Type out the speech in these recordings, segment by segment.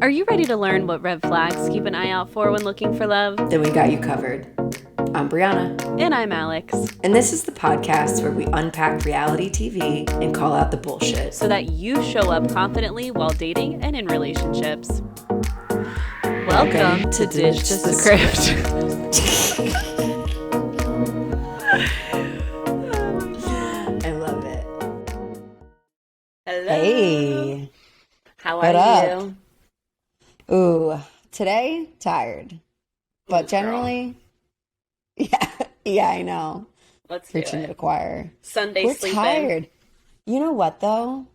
Are you ready to learn what red flags keep an eye out for when looking for love? Then we got you covered. I'm Brianna. And I'm Alex. And this is the podcast where we unpack reality TV and call out the bullshit. So that you show up confidently while dating and in relationships. Welcome to Ditch the Script. I love it. Hello. Hey. How What are up? you? Ooh, today, tired. But generally, yeah, I know. Let's do Preaching to it. the choir. Sunday We're sleeping. tired. You know what, though?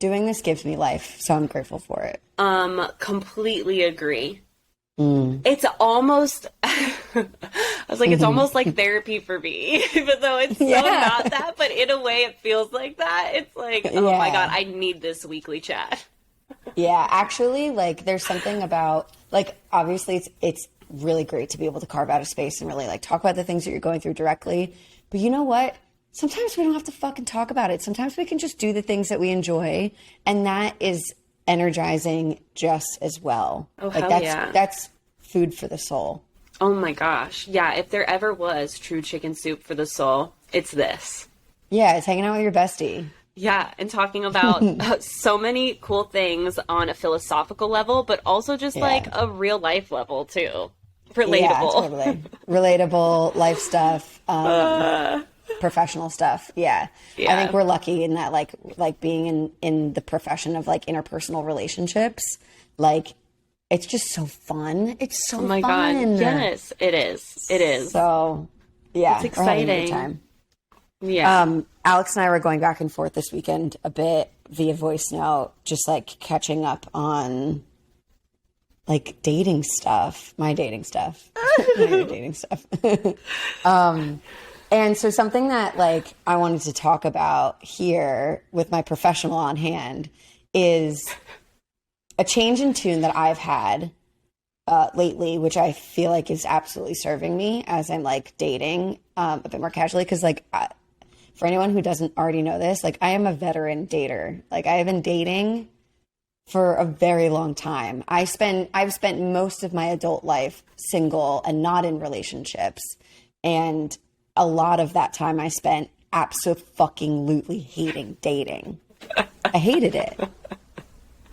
Doing this gives me life, so I'm grateful for it. Completely agree. Mm. It's almost, I was like, it's almost like therapy for me, even though it's so not that, but in a way it feels like that. It's like, oh my God, I need this weekly chat. Yeah, actually, like, there's something about, like, obviously it's really great to be able to carve out a space and really, like, talk about the things that you're going through directly. But you know what? Sometimes we don't have to fucking talk about it. Sometimes we can just do the things that we enjoy, and that is energizing just as well. Oh, like, hell yeah. That's food for the soul. Oh my gosh. Yeah, if there ever was true chicken soup for the soul, it's this. Yeah, it's hanging out with your bestie. Yeah, and talking about so many cool things on a philosophical level, but also just like a real life level too. Relatable. Yeah, totally. Relatable life stuff, professional stuff. Yeah. I think we're lucky in that, like being in the profession of, like, interpersonal relationships, like, it's just so fun. It's so fun. Oh my God. Yes, it is. It is. So, yeah. It's we're having a good exciting. time. Yeah. Alex and I were going back and forth this weekend a bit via voice note, just, like, catching up on, like, dating stuff. My dating stuff. My dating stuff. And so something that, like, I wanted to talk about here with my professional on hand is a change in tune that I've had lately, which I feel like is absolutely serving me as I'm, like, dating a bit more casually. Because, like, for anyone who doesn't already know this, like, I am a veteran dater. Like, I have been dating for a very long time. I've spent most of my adult life single and not in relationships. And a lot of that time I spent absolutely hating dating. I hated it.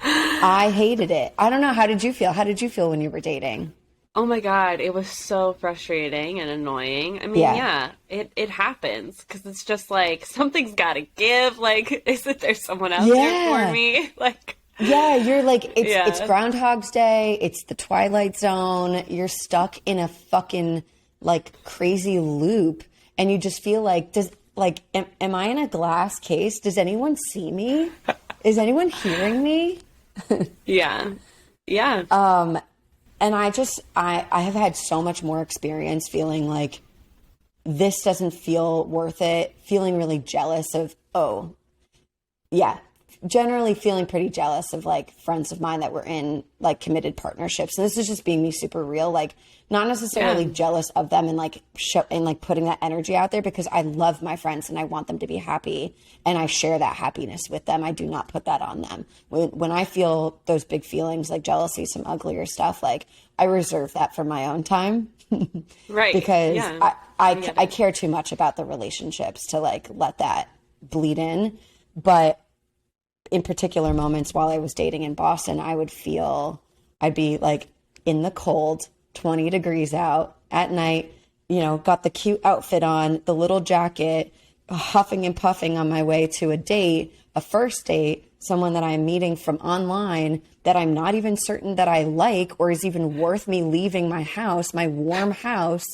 I hated it. I don't know. How did you feel? How did you feel when you were dating? Oh my God, it was so frustrating and annoying. I mean, it happens because it's just like something's got to give. Like, isn't there someone out there for me? Like, yeah, you're like, it's Groundhog's Day. It's the Twilight Zone. You're stuck in a fucking, like, crazy loop. And you just feel like, am I in a glass case? Does anyone see me? Is anyone hearing me? Yeah. And I have had so much more experience feeling like this doesn't feel worth it, feeling really jealous of, generally feeling pretty jealous of, like, friends of mine that were in, like, committed partnerships. And this is just being me super real, like, not necessarily jealous of them and, like, putting that energy out there, because I love my friends and I want them to be happy and I share that happiness with them. I do not put that on them. When I feel those big feelings, like jealousy, some uglier stuff, like, I reserve that for my own time. Right. Because I care too much about the relationships to, like, let that bleed in. But in particular moments while I was dating in Boston, I'd be, like, in the cold, 20 degrees out at night, you know, got the cute outfit on, the little jacket, huffing and puffing on my way to a first date, someone that I'm meeting from online that I'm not even certain that I like or is even worth me leaving my house, my warm house,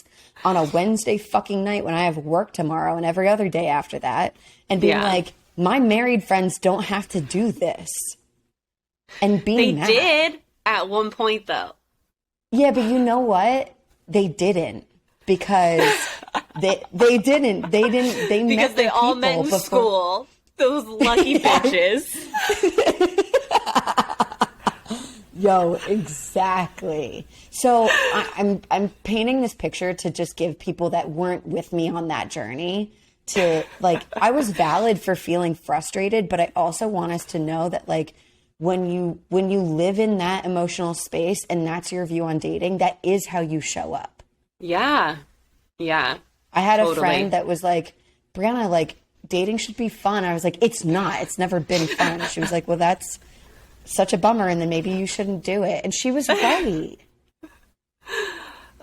on a Wednesday fucking night when I have work tomorrow and every other day after that, and being like, my married friends don't have to do this. And being They did at one point, though. Yeah, but you know what? They didn't. Because they didn't. They because met they all met in school. Those lucky bitches. Yo, exactly. So I'm painting this picture to just give people that weren't with me on that journey to, like, I was valid for feeling frustrated, but I also want us to know that, like, when you live in that emotional space and that's your view on dating, that is how you show up. Yeah. Yeah. I had a friend that was like, Brianna, like, dating should be fun. I was like, it's not. It's never been fun. She was like, well, that's such a bummer, and then maybe you shouldn't do it. And she was right.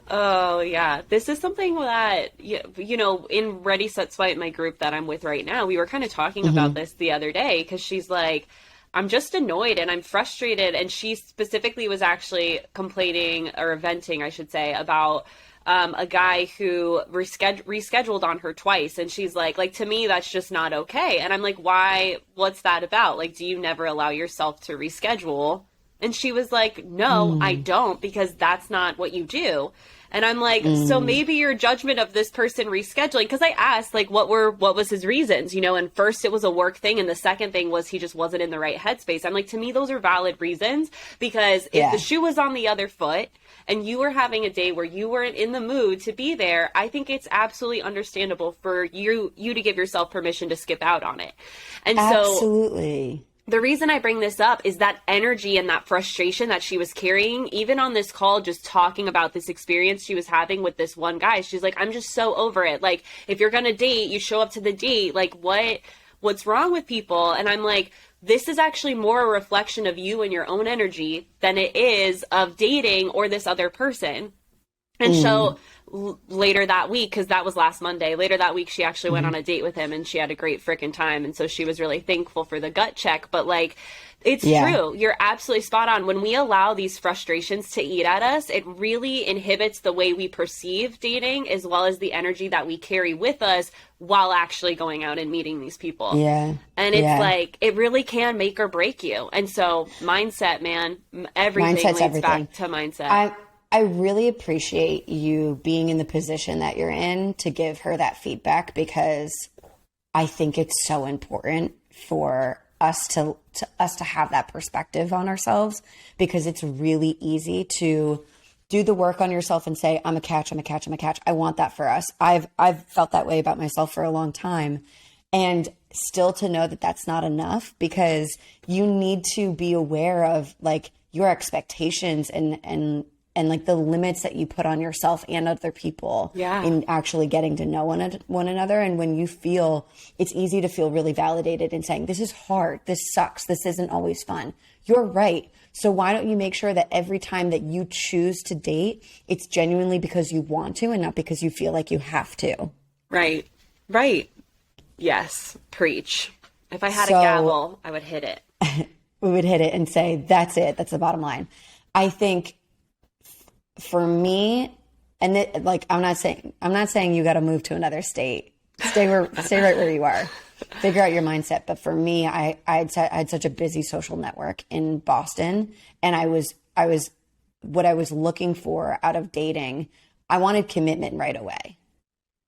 Oh, yeah. This is something that, you know, in Ready, Set, Swipe, my group that I'm with right now, we were kind of talking about this the other day, because she's like, I'm just annoyed and I'm frustrated. And she specifically was actually complaining, or venting, I should say, about a guy who rescheduled on her twice. And she's like, to me, that's just not okay. And I'm like, why? What's that about? Like, do you never allow yourself to reschedule? And she was like, no, I don't, because that's not what you do. And I'm like, so maybe your judgment of this person rescheduling, because I asked, like, what was his reasons, you know, and first it was a work thing, and the second thing was he just wasn't in the right headspace. I'm like, to me, those are valid reasons, because if the shoe was on the other foot and you were having a day where you weren't in the mood to be there, I think it's absolutely understandable for you to give yourself permission to skip out on it. And absolutely. The reason I bring this up is that energy and that frustration that she was carrying, even on this call, just talking about this experience she was having with this one guy. She's like, I'm just so over it. Like, if you're going to date, you show up to the date. Like, what's wrong with people? And I'm like, this is actually more a reflection of you and your own energy than it is of dating or this other person. And so later that week, because that was last Monday, later that week, she actually went on a date with him, and she had a great freaking time. And so she was really thankful for the gut check. But like, it's true. You're absolutely spot on. When we allow these frustrations to eat at us, it really inhibits the way we perceive dating, as well as the energy that we carry with us while actually going out and meeting these people. Yeah. And it's like, it really can make or break you. And so mindset, man, everything leads back to mindset. I really appreciate you being in the position that you're in to give her that feedback, because I think it's so important for us to have that perspective on ourselves, because it's really easy to do the work on yourself and say, I'm a catch. I want that for us. I've felt that way about myself for a long time, and still to know that that's not enough, because you need to be aware of like your expectations and like the limits that you put on yourself and other people in actually getting to know one another. And when you feel, it's easy to feel really validated in saying, this is hard, this sucks, this isn't always fun. You're right. So why don't you make sure that every time that you choose to date, it's genuinely because you want to and not because you feel like you have to. Right. Yes. Preach. If I had a gavel, I would hit it. We would hit it and say, that's it. That's the bottom line. I think for me, and like, I'm not saying you got to move to another state. Stay right where you are. Figure out your mindset. But for me, I had such a busy social network in Boston, and I was what I was looking for out of dating. I wanted commitment right away.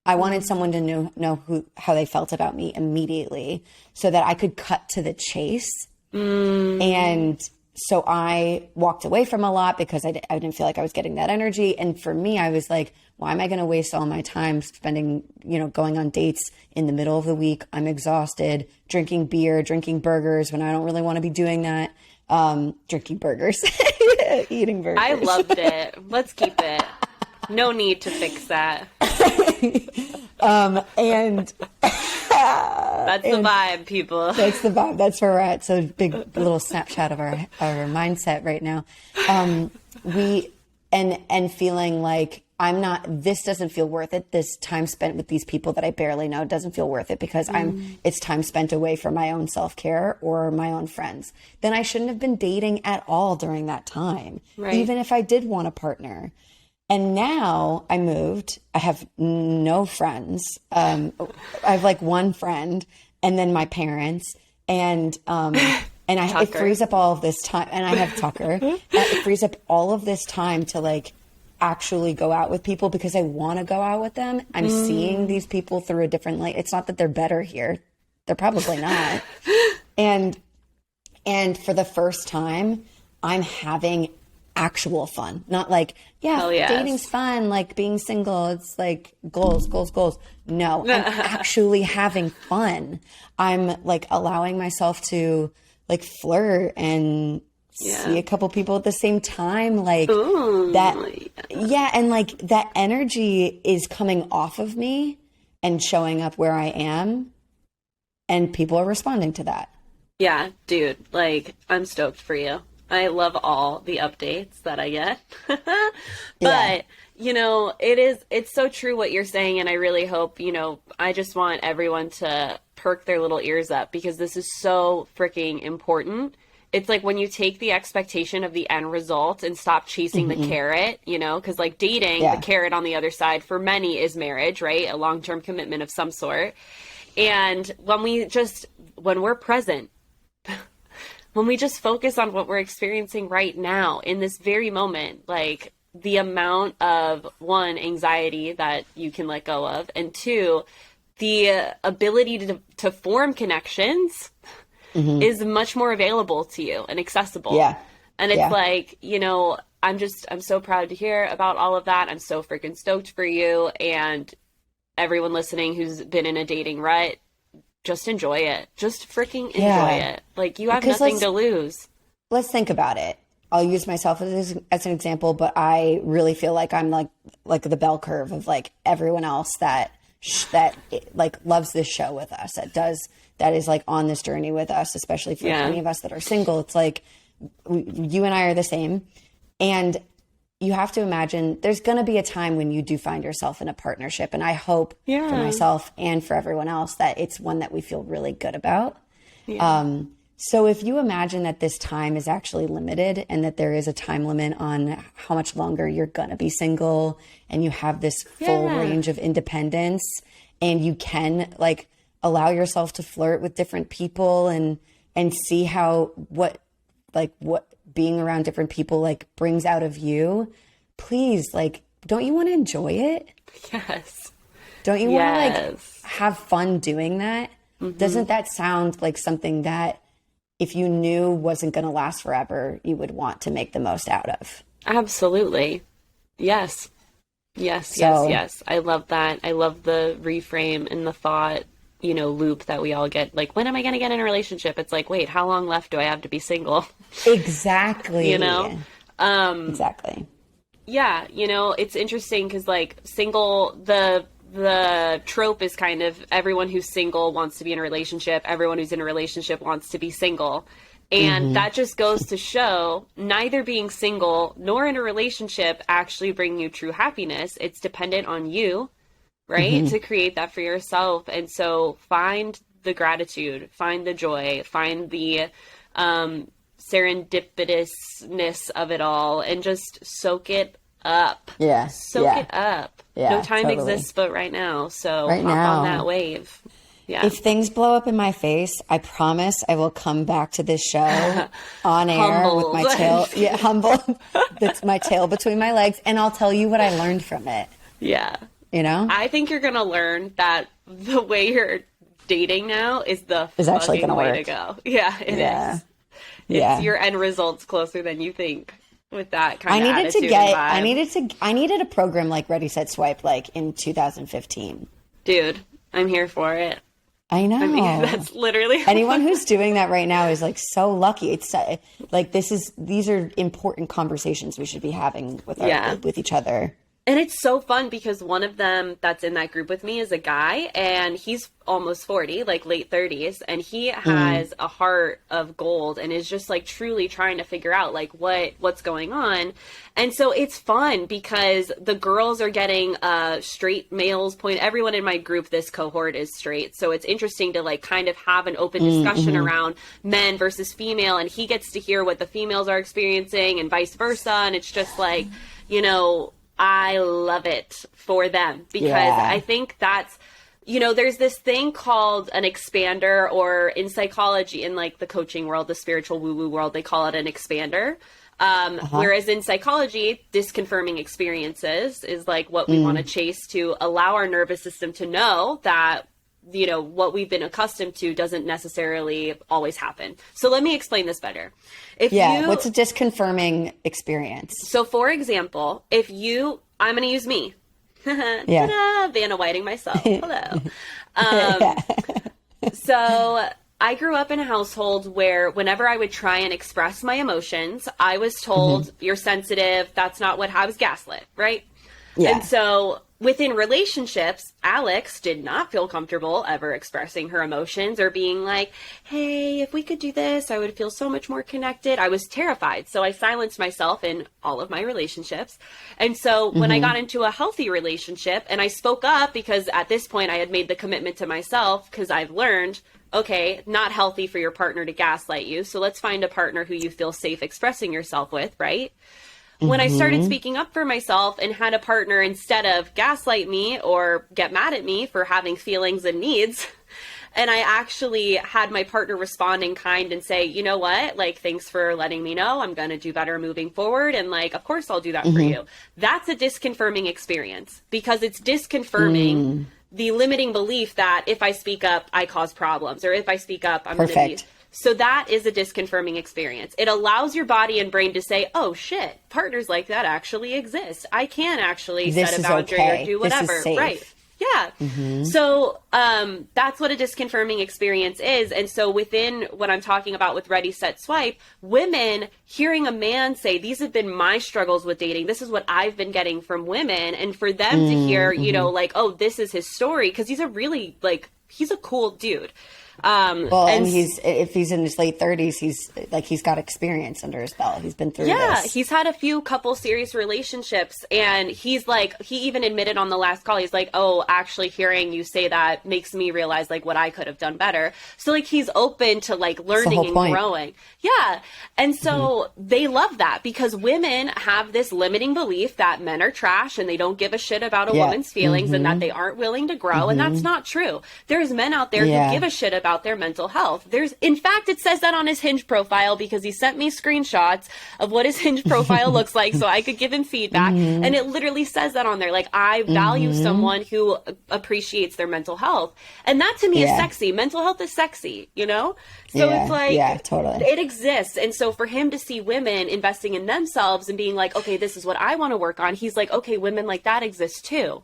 I wanted someone to know how they felt about me immediately, so that I could cut to the chase. And so I walked away from a lot because I didn't feel like I was getting that energy. And for me, I was like, why am I going to waste all my time spending, going on dates in the middle of the week? I'm exhausted, drinking beer, drinking burgers when I don't really want to be doing that. Drinking burgers, eating burgers. I loved it. Let's keep it. No need to fix that. And that's the vibe, people. That's the vibe. That's where we're at. So big little snapshot of our mindset right now. And feeling like this doesn't feel worth it. This time spent with these people that I barely know doesn't feel worth it, because it's time spent away from my own self-care or my own friends. Then I shouldn't have been dating at all during that time, even if I did want a partner. And now I moved. I have no friends. I have like one friend, and then my parents, and it frees up all of this time. And I have Tucker. It frees up all of this time to like actually go out with people, because I want to go out with them. I'm seeing these people through a different light. It's not that they're better here. They're probably not. And for the first time, I'm having actual fun. Not like, dating's fun, like being single, it's like goals. No, I'm actually having fun. I'm like allowing myself to like flirt and see a couple people at the same time. Like Ooh, that. Yeah. And like that energy is coming off of me and showing up where I am. And people are responding to that. Yeah, dude, like, I'm stoked for you. I love all the updates that I get. But, you know, it's so true what you're saying. And I really hope, you know, I just want everyone to perk their little ears up because this is so freaking important. It's like when you take the expectation of the end result and stop chasing the carrot, you know, because like dating, the carrot on the other side for many is marriage, right? A long-term commitment of some sort. And when we're present, when we just focus on what we're experiencing right now in this very moment, like the amount of one, anxiety that you can let go of, and two, the ability to form connections is much more available to you and accessible. Yeah. And it's like, you know, I'm so proud to hear about all of that. I'm so freaking stoked for you. And everyone listening who's been in a dating rut, just enjoy it. Just freaking enjoy it. Like, you have nothing to lose. Let's think about it. I'll use myself as an example, but I really feel like I'm like the bell curve of like everyone else that like loves this show with us, that is like on this journey with us, especially for any of us that are single. It's like you and I are the same. And you have to imagine there's going to be a time when you do find yourself in a partnership. And I hope for myself and for everyone else that it's one that we feel really good about. Yeah. So if you imagine that this time is actually limited and that there is a time limit on how much longer you're going to be single and you have this full range of independence and you can like allow yourself to flirt with different people and see what being around different people like brings out of you, please, like, don't you want to enjoy it? Yes. Don't you want to like have fun doing that? Doesn't that sound like something that if you knew wasn't going to last forever, you would want to make the most out of? Absolutely. Yes. Yes. I love that. I love the reframe and the thought, you know, loop that we all get. Like, when am I going to get in a relationship? It's like, wait, how long left do I have to be single? Exactly. You know? Exactly. Yeah. You know, it's interesting because like single, the trope is kind of everyone who's single wants to be in a relationship. Everyone who's in a relationship wants to be single. And that just goes to show neither being single nor in a relationship actually bring you true happiness. It's dependent on you, right? To create that for yourself. And so find the gratitude, find the joy, find the serendipitousness of it all and just soak it up. Yeah. Soak it up. Yeah, no time exists but right now. So right hop now, on that wave. Yeah. If things blow up in my face, I promise I will come back to this show on air with my tail, humble. That's my tail between my legs, and I'll tell you what I learned from it. Yeah. You know? I think you're going to learn that the way you're dating now is actually going to way work. To go. Yeah, it is. It's your end results closer than you think with that kind of attitude and vibe. I needed a program like Ready, Set, Swipe like in 2015. Dude, I'm here for it. I know. I mean, that's literally anyone who's doing that right now is like so lucky. It's like these are important conversations we should be having with each other. And it's so fun because one of them that's in that group with me is a guy and he's almost 40, like late 30s. And he has a heart of gold and is just like truly trying to figure out like what's going on. And so it's fun because the girls are getting straight males point. Everyone in my group, this cohort is straight. So it's interesting to like kind of have an open discussion around men versus female. And he gets to hear what the females are experiencing and vice versa. And it's just like, you know, I love it for them because I think that's, you know, there's this thing called an expander, or in psychology, in like the coaching world, the spiritual woo-woo world, they call it an expander. Whereas in psychology, disconfirming experiences is like what we want to chase to allow our nervous system to know that, you know, what we've been accustomed to doesn't necessarily always happen. So let me explain this better. What's a disconfirming experience? So for example, I'm going to use me. Ta-da, Vanna Whiting myself. Hello. So I grew up in a household where whenever I would try and express my emotions, I was told, you're sensitive. That's not what I was gaslit, right? Yeah. And so within relationships, Alex did not feel comfortable ever expressing her emotions or being like, hey, if we could do this, I would feel so much more connected. I was terrified. So I silenced myself in all of my relationships. And so when I got into a healthy relationship and I spoke up, because at this point I had made the commitment to myself, because I've learned, okay, not healthy for your partner to gaslight you. So let's find a partner who you feel safe expressing yourself with, right? When I started speaking up for myself and had a partner instead of gaslight me or get mad at me for having feelings and needs, and I actually had my partner respond in kind and say, you know what, like, thanks for letting me know. I'm going to do better moving forward. And like, of course I'll do that for you. That's a disconfirming experience, because it's disconfirming the limiting belief that if I speak up, I cause problems, or if I speak up, I'm going to be... So that is a disconfirming experience. It allows your body and brain to say, oh shit, partners like that actually exist. I can actually set a boundary or do whatever. This is safe. Right. Yeah. So that's what a disconfirming experience is. And so within what I'm talking about with Ready, Set, Swipe, women hearing a man say, these have been my struggles with dating. This is what I've been getting from women. And for them to hear, you know, like, oh, this is his story. Because he's a really, like, he's a cool dude. Well, and if he's in his late 30s, he's got experience under his belt. He's been through this. Yeah, he's had a few couple serious relationships, and he's like, he even admitted on the last call, he's like, oh, actually hearing you say that makes me realize like what I could have done better. So like he's open to like learning and growing. Yeah. And so they love that, because women have this limiting belief that men are trash and they don't give a shit about a woman's feelings and that they aren't willing to grow. And that's not true. There's men out there who give a shit about their mental health. In fact, it says that on his Hinge profile, because he sent me screenshots of what his Hinge profile looks like so I could give him feedback. And it literally says that on there. Like, I value someone who appreciates their mental health. And that to me is sexy. Mental health is sexy, you know? So it's like, totally. It exists. And so for him to see women investing in themselves and being like, okay, this is what I want to work on. He's like, okay, women like that exist too.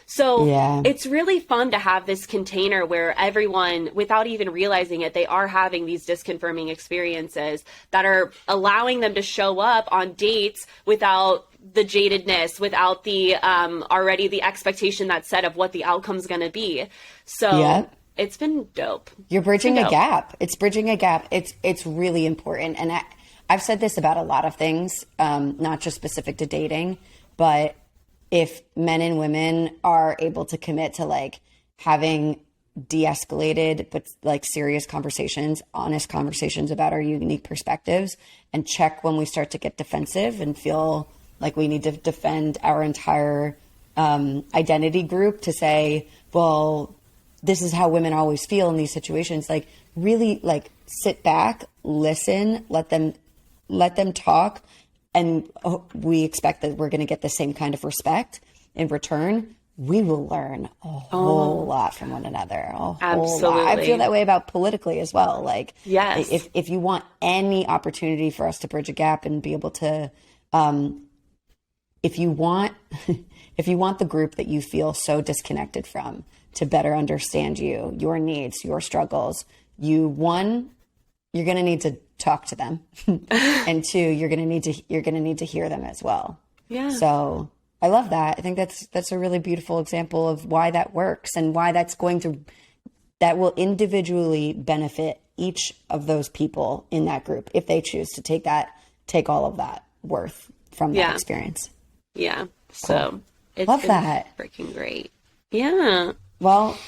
So it's really fun to have this container where everyone, without even realizing it, they are having these disconfirming experiences that are allowing them to show up on dates without the jadedness, without the already the expectation that's set of what the outcome's going to be. So it's been dope. You're bridging a gap. It's bridging a gap. It's really important. And I've said this about a lot of things, not just specific to dating, but if men and women are able to commit to like having de-escalated but like serious conversations, honest conversations about our unique perspectives, and check when we start to get defensive and feel like we need to defend our entire identity group to say, well, this is how women always feel in these situations. Like, really, like, sit back, listen, let them talk. And we expect that we're going to get the same kind of respect in return. We will learn a whole lot from one another. Absolutely. I feel that way about politically as well. Like, yes. if you want any opportunity for us to bridge a gap and be able to, if you want the group that you feel so disconnected from to better understand you, your needs, your struggles, you're going to need to talk to them. And two, you're going to need to hear them as well. Yeah. So I love that. I think that's a really beautiful example of why that works and why that will individually benefit each of those people in that group if they choose to take all of that worth from that experience. Yeah. So cool. It's love been that. Freaking great. Yeah. Well,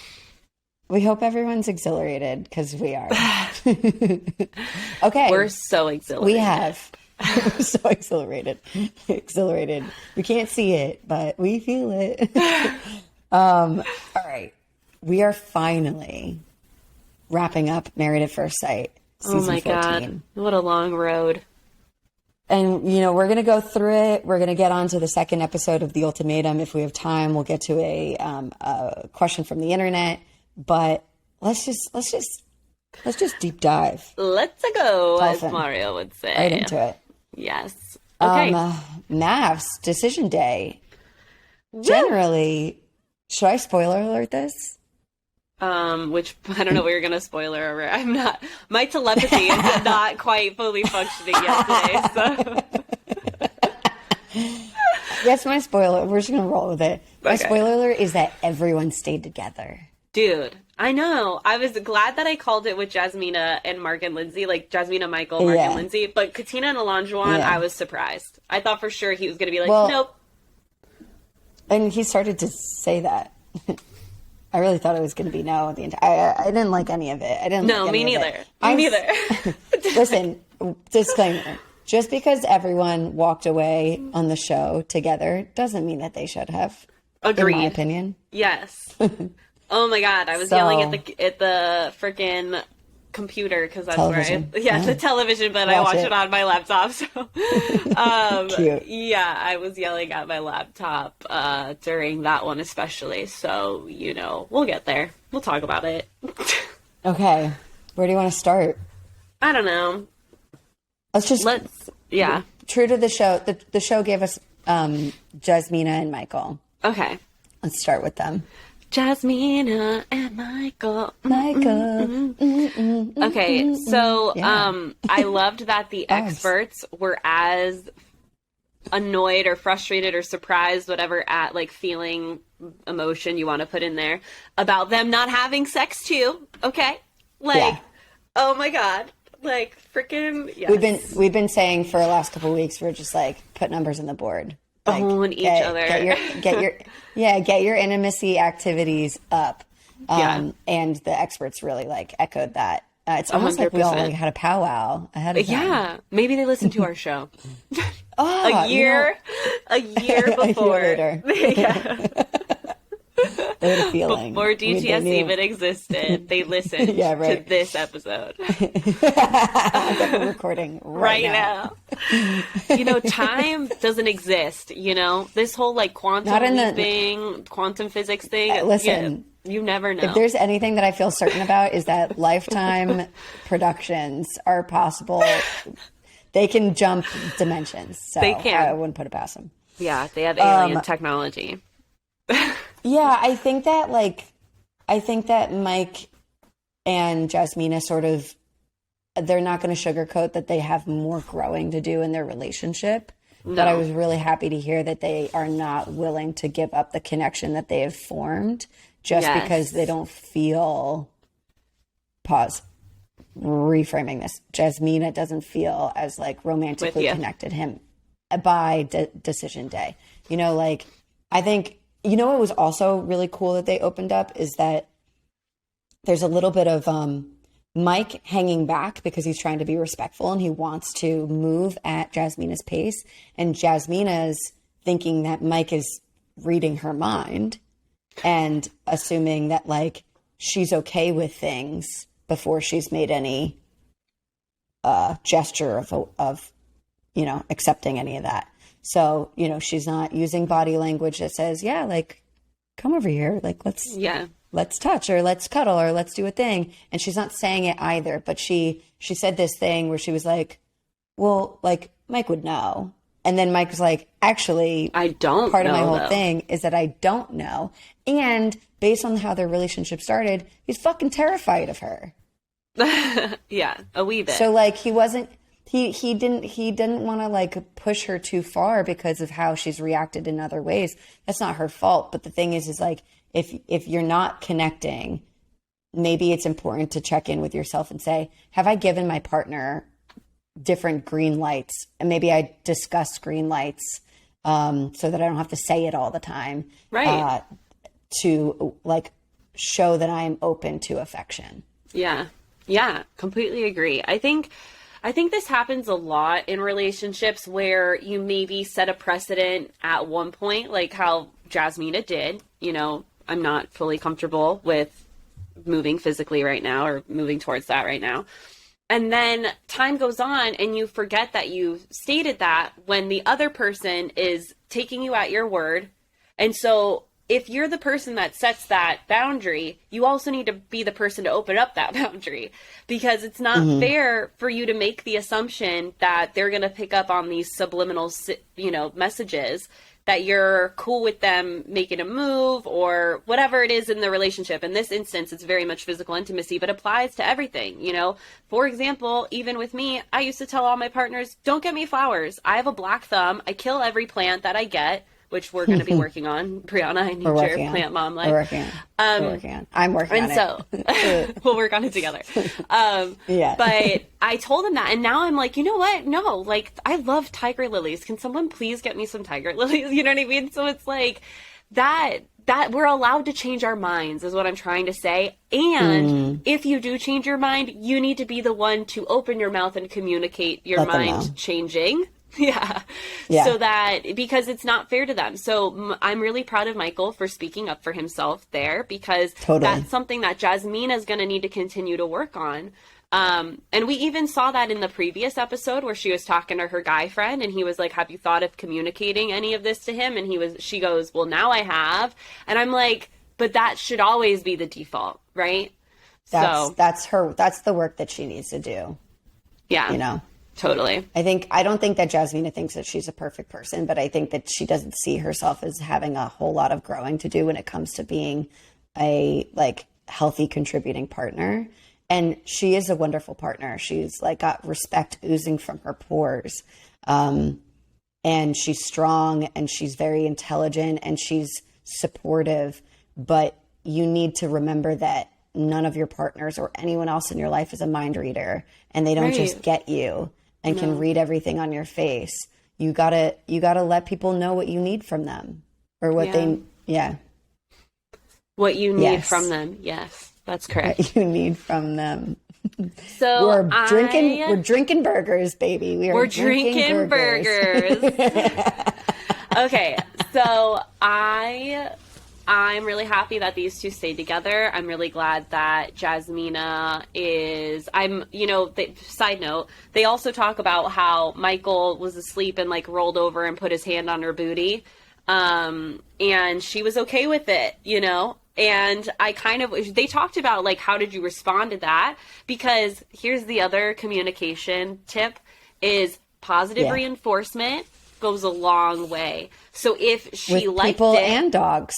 we hope everyone's exhilarated, because we are. Okay. We're so exhilarated. We have. So exhilarated. We can't see it, but we feel it. All right. We are finally wrapping up Married at First Sight, season 14. God. What a long road. And, we're going to go through it. We're going to get on to the second episode of the Ultimatum. If we have time, we'll get to a question from the internet. But let's just deep dive. Let's go, as Mario would say. Right into it. Yes. Okay. MAFS decision day. Woo! Generally, should I spoiler alert this? which I don't know what you're going to spoiler over. I'm not, my telepathy is not quite fully functioning yet today. So That's my spoiler. We're just going to roll with it. My Okay. spoiler alert is that everyone stayed together. dude, I know. I was glad that I called it with Jasmina and Mark and Lindsay, like Jasmina, Michael, Mark, and Lindsay. But Katina and Olajuwon, I was surprised. I thought for sure he was going to be like, nope. And he started to say that. I really thought it was going to be no. I didn't like any of it. I didn't. No, like any me of neither. It. Me neither. Listen, disclaimer. Just because everyone walked away on the show together doesn't mean that they should have. Agreed. In my opinion. Yes. Oh my God, I was yelling at the freaking computer because that's television. where the television, but I watch it on my laptop. So, Cute. yeah, I was yelling at my laptop during that one especially. So we'll get there. We'll talk about it. Okay, where do you want to start? I don't know. Let's yeah. True to the show. The show gave us Jasmina and Michael. Okay. Let's start with them. Jasmina and Michael. Michael. Okay, so I loved that the experts were as annoyed or frustrated or surprised, whatever at like feeling emotion you want to put in there, about them not having sex too. Okay, oh my God, like freaking yes. We've been saying for the last couple of weeks, we're just like put numbers on the board. Like, own each other. Get your intimacy activities up. And the experts really like echoed that. It's almost 100%. Like we all like, had a powwow ahead of time. Yeah, maybe they listened to our show a year before. A year later. Yeah. They had a feeling. Before DTS even existed, they listened to this episode. We're recording right now. Time doesn't exist, This whole like quantum leaping, quantum physics thing. Listen. You never know. If there's anything that I feel certain about is that Lifetime productions are possible. They can jump dimensions. So they can. I wouldn't put it past them. Yeah, they have alien technology. Yeah, I think that Mike and Jasmina sort of, they're not going to sugarcoat that they have more growing to do in their relationship. No. But I was really happy to hear that they are not willing to give up the connection that they have formed just because they don't feel, reframing this. Jasmina doesn't feel as like romantically connected him by decision day. I think, what was also really cool that they opened up is that there's a little bit of Mike hanging back because he's trying to be respectful and he wants to move at Jasmina's pace. And Jasmina's thinking that Mike is reading her mind and assuming that like she's okay with things before she's made any gesture of accepting any of that. So, she's not using body language that says, yeah, like, come over here. Like, let's touch or let's cuddle or let's do a thing. And she's not saying it either. But she said this thing where she was like, well, like, Mike would know. And then Mike was like, actually, I don't part know, of my whole though. thing is that I don't know. And based on how their relationship started, he's fucking terrified of her. Yeah, a wee bit. So, like, he didn't want to like push her too far because of how she's reacted in other ways. That's not her fault. But the thing is like, if you're not connecting, maybe it's important to check in with yourself and say, have I given my partner different green lights? And maybe I discuss green lights so that I don't have to say it all the time. Right. To like show that I'm open to affection. Yeah. Yeah. Completely agree. I think this happens a lot in relationships where you maybe set a precedent at one point, like how Jasmina did. I'm not fully comfortable with moving physically right now or moving towards that right now. And then time goes on and you forget that you stated that when the other person is taking you at your word. And so if you're the person that sets that boundary, you also need to be the person to open up that boundary, because it's not fair for you to make the assumption that they're going to pick up on these subliminal, messages, that you're cool with them making a move or whatever it is in the relationship. In this instance, it's very much physical intimacy, but applies to everything, For example, even with me, I used to tell all my partners, don't get me flowers. I have a black thumb. I kill every plant that I get, which we're going to be working on. Brianna, I need your plant mom life. We're working on. I'm working on it. And so we'll work on it together. Yeah. But I told him that, and now I'm like, you know what? No, like, I love tiger lilies. Can someone please get me some tiger lilies? You know what I mean? So it's like that we're allowed to change our minds is what I'm trying to say. And if you do change your mind, you need to be the one to open your mouth and communicate your mind changing. Yeah. So that, because it's not fair to them. So I'm really proud of Michael for speaking up for himself there, because that's something that Jasmine is going to need to continue to work on. And we even saw that in the previous episode where she was talking to her guy friend, and he was like, have you thought of communicating any of this to him? And she goes, well, now I have. And I'm like, but that should always be the default, right? That's the work that she needs to do. Yeah. Totally. I don't think that Jasmine thinks that she's a perfect person, but I think that she doesn't see herself as having a whole lot of growing to do when it comes to being a healthy contributing partner. And she is a wonderful partner. She's got respect oozing from her pores. And she's strong, and she's very intelligent, and she's supportive. But you need to remember that none of your partners or anyone else in your life is a mind reader, and they don't just get you and can read everything on your face. You gotta let people know what you need from them, or what what you need from them. Yes, that's correct. What you need from them. So we're drinking burgers, baby. We're drinking burgers. Okay, so I'm really happy that these two stayed together. I'm really glad that Jasmina side note, they also talk about how Michael was asleep and rolled over and put his hand on her booty. And she was okay with it, and they talked about how did you respond to that? Because here's the other communication tip is positive reinforcement goes a long way. So if she liked people it, and dogs.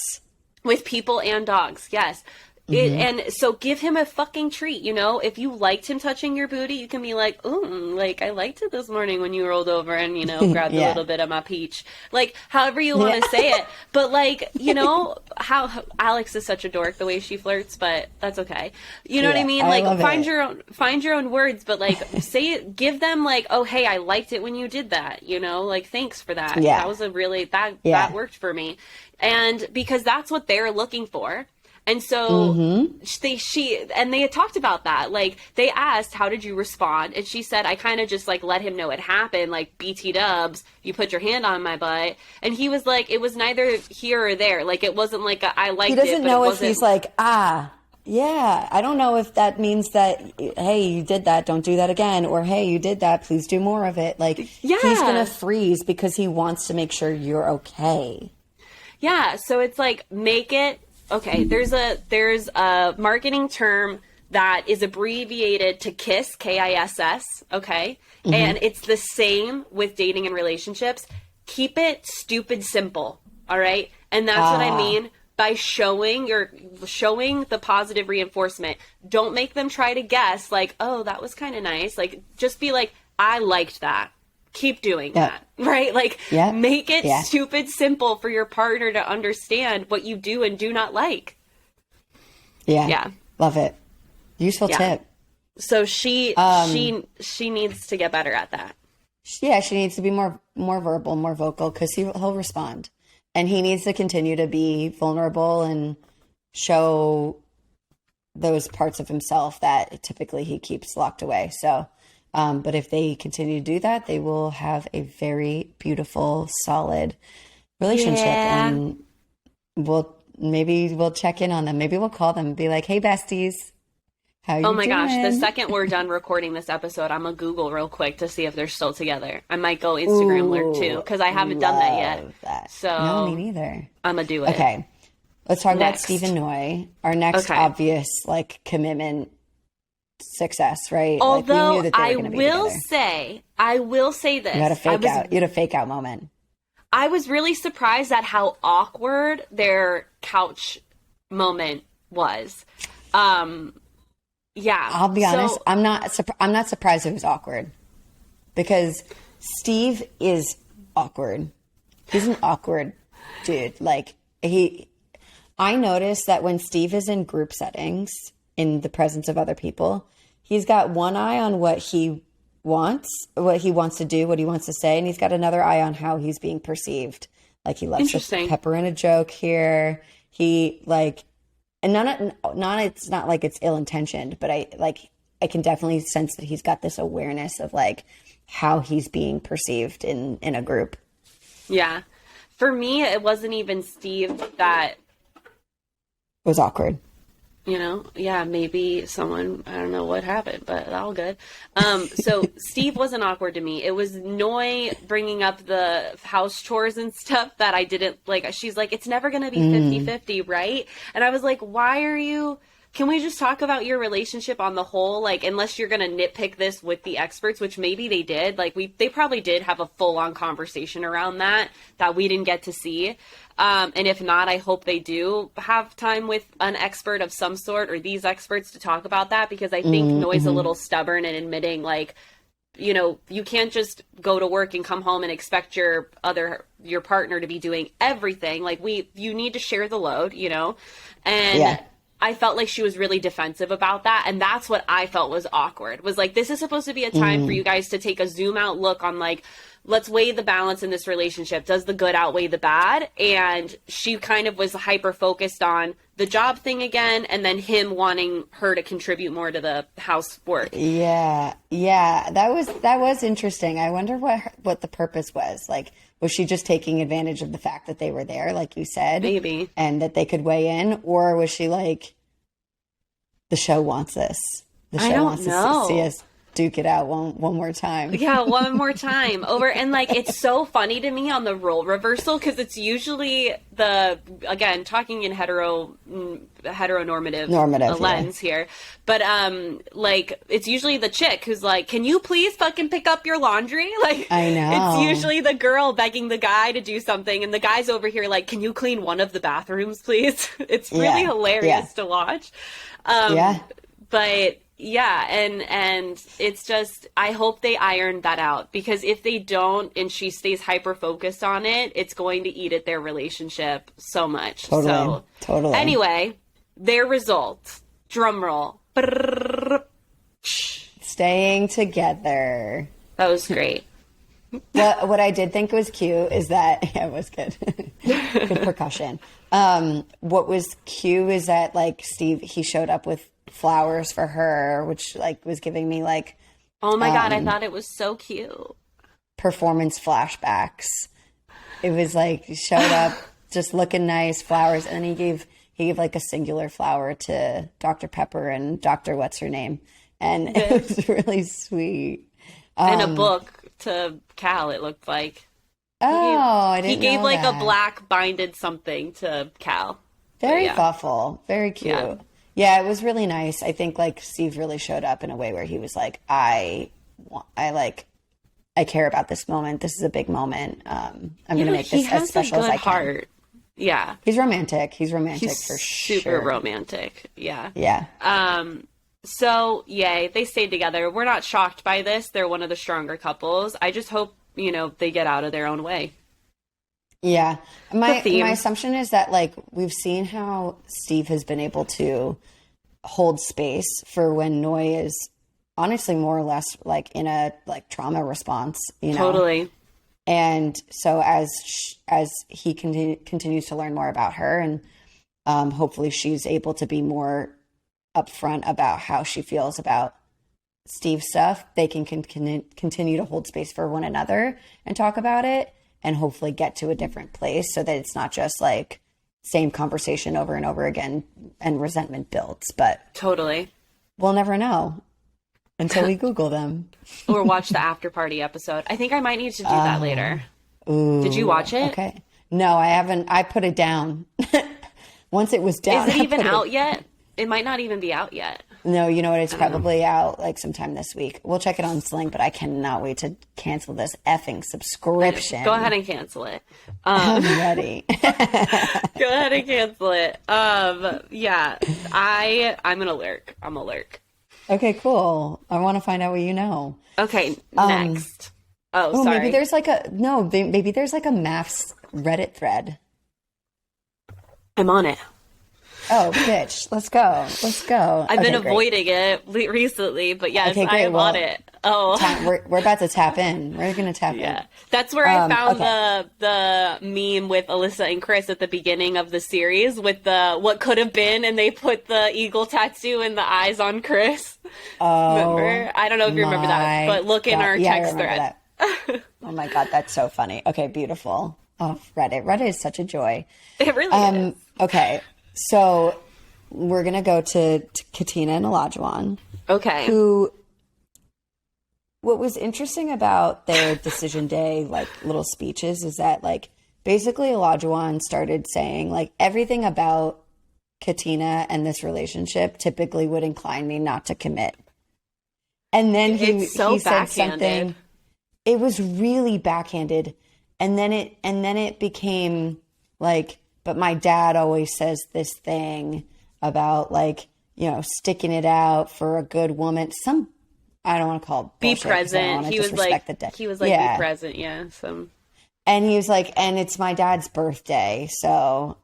With people and dogs, yes. And so give him a fucking treat, If you liked him touching your booty, you can be like, ooh, I liked it this morning when you rolled over and, grabbed a little bit of my peach. However you want to say it. But, how Alex is such a dork, the way she flirts, but that's okay. You know what I mean? Find your own words, but, say it, give them, oh, hey, I liked it when you did that, thanks for that. Yeah. That was that worked for me. And because that's what they're looking for. And so they had talked about that. They asked, how did you respond? And she said, I kind of just let him know it happened. BT dubs, you put your hand on my butt. And he was like, it was neither here or there. It wasn't I liked it. He doesn't know if he's yeah, I don't know if that means that, hey, you did that, don't do that again. Or, hey, you did that, please do more of it. He's going to freeze because he wants to make sure you're okay. Yeah. So it's make it. Okay, there's a marketing term that is abbreviated to KISS, K-I-S-S, okay? And it's the same with dating and relationships. Keep it stupid simple, all right? And that's what I mean by showing the positive reinforcement. Don't make them try to guess oh, that was kind of nice. Just be I liked that. Keep doing that, right? Make it stupid simple for your partner to understand what you do and do not like. Yeah. Love it. Useful tip. So she needs to get better at that. Yeah, she needs to be more verbal, more vocal, because he'll respond. And he needs to continue to be vulnerable and show those parts of himself that typically he keeps locked away. So but if they continue to do that, they will have a very beautiful, solid relationship. Yeah. And we'll check in on them. Maybe we'll call them and be like, hey, besties, how you doing? Oh my gosh, the second we're done recording this episode, I'm going to Google real quick to see if they're still together. I might go Instagram lurk too, because I haven't done that yet. That. So no, me neither. I'm going to do it. Okay. Let's talk about Next. Steve and Noi, our next Okay. obvious like commitment success, right? Like we Although knew that they were going to be together. I will say You had a this. fake out. You had a fake out moment. I was really surprised at how awkward their couch moment was. Yeah. I'll be honest. So, I'm not surprised it was awkward because Steve is awkward. He's an awkward dude. Like I noticed that when Steve is in group settings in the presence of other people, he's got one eye on what he wants to do, what he wants to say, and he's got another eye on how he's being perceived. Like he loves to Interesting. pepper in a joke here. He like, and it's not like it's ill intentioned, but I can definitely sense that he's got this awareness of like how he's being perceived in a group. yeah. For me, it wasn't even Steve that, It was awkward. yeah, maybe someone, I don't know what happened, but all good. So Steve wasn't awkward to me. It was Noi bringing up the house chores and stuff that I didn't like. She's like, it's never going to be 50-50, right? And I was like, can we just talk about your relationship on the whole? Like, unless you're going to nitpick this with the experts, which maybe they did. Like, they probably did have a full-on conversation around that we didn't get to see. And if not, I hope they do have time with an expert of some sort or these experts to talk about that, because I think Noi's a little stubborn in admitting, like, you can't just go to work and come home and expect your partner to be doing everything. Like, you need to share the load, and Yeah. I felt like she was really defensive about that. And that's what I felt was awkward, was like, this is supposed to be a time for you guys to take a zoom out look on, like, let's weigh the balance in this relationship. Does the good outweigh the bad? And she kind of was hyper focused on the job thing again, and then him wanting her to contribute more to the housework. Yeah. That was interesting. I wonder what the purpose was. Like, was she just taking advantage of the fact that they were there, like you said? Maybe. And that they could weigh in? Or was she like, the show wants this? The show I don't wants know. to see us duke it out one more time. Yeah, one more time over. And like, it's so funny to me on the role reversal, because it's usually again, talking in heteronormative lens here, but like, it's usually the chick who's like, can you please fucking pick up your laundry? Like, I know. it's usually the girl begging the guy to do something, and the guy's over here like, can you clean one of the bathrooms, please? It's really hilarious to watch. But yeah, and it's just, I hope they iron that out, because if they don't and she stays hyper focused on it, it's going to eat at their relationship so much. Totally. Anyway, their results. Drum roll. Staying together. That was great. What I did think was cute is that, it was good. Good percussion. What was cute is that, like, Steve, he showed up with flowers for her, which, like, was giving me, like, oh my God, I thought it was so cute. Performance flashbacks. It was like, he showed up just looking nice, flowers, and then he gave like a singular flower to Dr. Pepper and Dr. What's her name, and it was really sweet. And a book to Cal, it looked like. I didn't know He gave like that. a black binded something to Cal. Very thoughtful, very cute. Yeah, it was really nice. I think, like, Steve really showed up in a way where he was like, I care about this moment. This is a big moment. I'm going to make this as special as I can. Heart. Yeah. He's romantic. He's for sure. Super romantic. Yeah. Yeah. So, yay, they stayed together. We're not shocked by this. They're one of the stronger couples. I just hope, they get out of their own way. Yeah. My assumption is that, like, we've seen how Steve has been able to hold space for when Noi is honestly more or less like in a trauma response, Totally. And so as he continues to learn more about her, and hopefully she's able to be more upfront about how she feels about Steve's stuff, they can continue to hold space for one another and talk about it, and hopefully get to a different place so that it's not just like same conversation over and over again and resentment builds. But totally, we'll never know until we Google them. Or watch the after party episode. I think I might need to do that later. Ooh, did you watch it? Okay. No, I haven't. I put it down. once it was down. Is it even out yet? It might not even be out yet. No, you know what? It's probably out like sometime this week. We'll check it on Sling, but I cannot wait to cancel this effing subscription. Go ahead and cancel it. I'm ready. Go ahead and cancel it. Yeah, I'm gonna lurk. I'm a lurk. Okay, cool. I want to find out what you know. Okay, next. Sorry. Maybe there's like maybe there's like a MAFS Reddit thread. I'm on it. Oh, bitch. Let's go. Let's go. I've been avoiding it recently, but yes, okay, I am on it. Oh, we're about to tap in. We're going to tap in. Yeah. That's where I found the meme with Alyssa and Chris at the beginning of the series with the what could have been, and they put the eagle tattoo and the eyes on Chris. Oh, remember? I don't know if you remember that, but look in our text thread. Oh my God, that's so funny. Okay, beautiful. Oh, Reddit. Reddit is such a joy. It really is. Okay, so we're going to go to Katina and Olajuwon. Okay. What was interesting about their decision day, like, little speeches is that, like, basically Olajuwon started saying, like, everything about Katina and this relationship typically would incline me not to commit. And then he said something. It was really backhanded. And then it became like, but my dad always says this thing about, like, you know, sticking it out for a good woman. I don't want to call it bullshit, be present. He was like, yeah. Be present. Yeah. And he was like, and it's my dad's birthday. So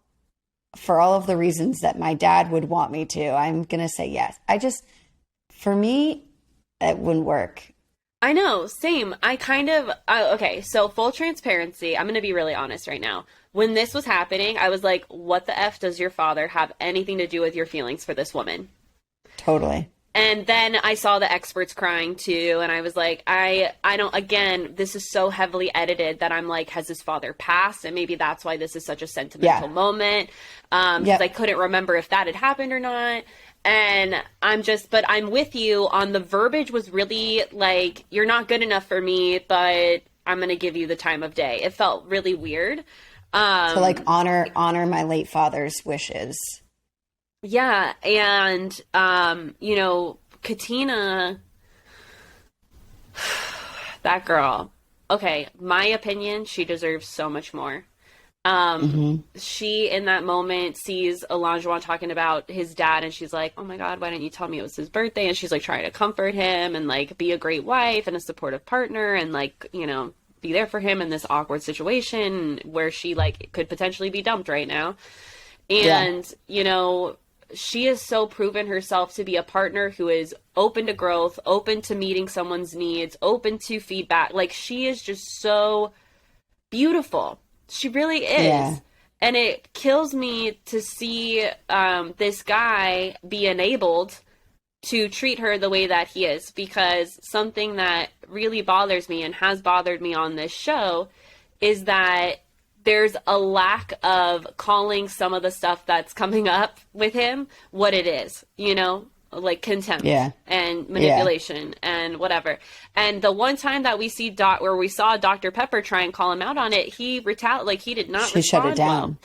for all of the reasons that my dad would want me to, I'm going to say yes. For me, it wouldn't work. I know, same. Okay, so full transparency, I'm going to be really honest right now. When this was happening, I was like, what the F does your father have anything to do with your feelings for this woman? Totally. And then I saw the experts crying too, and I was like, I don't, again, this is so heavily edited that I'm like, has his father passed? And maybe that's why this is such a sentimental moment. Because I couldn't remember if that had happened or not. And but I'm with you on the verbiage was really like, you're not good enough for me, but I'm going to give you the time of day. It felt really weird. To like honor my late father's wishes. Yeah. And, you know, Katina, that girl, okay, my opinion, she deserves so much more. She, in that moment, sees Olajuwon talking about his dad, and she's like, oh my God, why didn't you tell me it was his birthday? And she's like trying to comfort him and like be a great wife and a supportive partner and like, you know, be there for him in this awkward situation where she like could potentially be dumped right now. And, you know, she has so proven herself to be a partner who is open to growth, open to meeting someone's needs, open to feedback. Like, she is just so beautiful. She really is. Yeah. And it kills me to see this guy be enabled to treat her the way that he is, because something that really bothers me and has bothered me on this show is that there's a lack of calling some of the stuff that's coming up with him what it is, you know? Like contempt and manipulation and whatever. And the one time that we see where we saw Dr. Pepper try and call him out on it, he he did not respond shut it down. Well.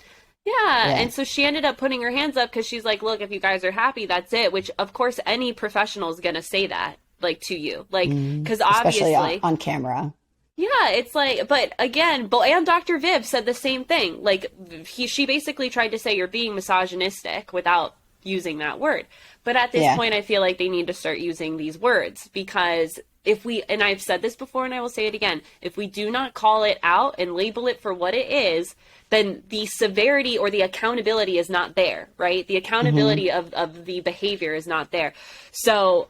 Yeah. And so she ended up putting her hands up because she's like, look, if you guys are happy, that's it. Which of course any professional is going to say that, like, to you, like, because obviously on camera. Yeah, it's like, but again, and Dr. Viv said the same thing. Like, she basically tried to say you're being misogynistic without using that word. But at this point, I feel like they need to start using these words, because and I've said this before and I will say it again, if we do not call it out and label it for what it is, then the severity or the accountability is not there, right? The accountability of the behavior is not there. So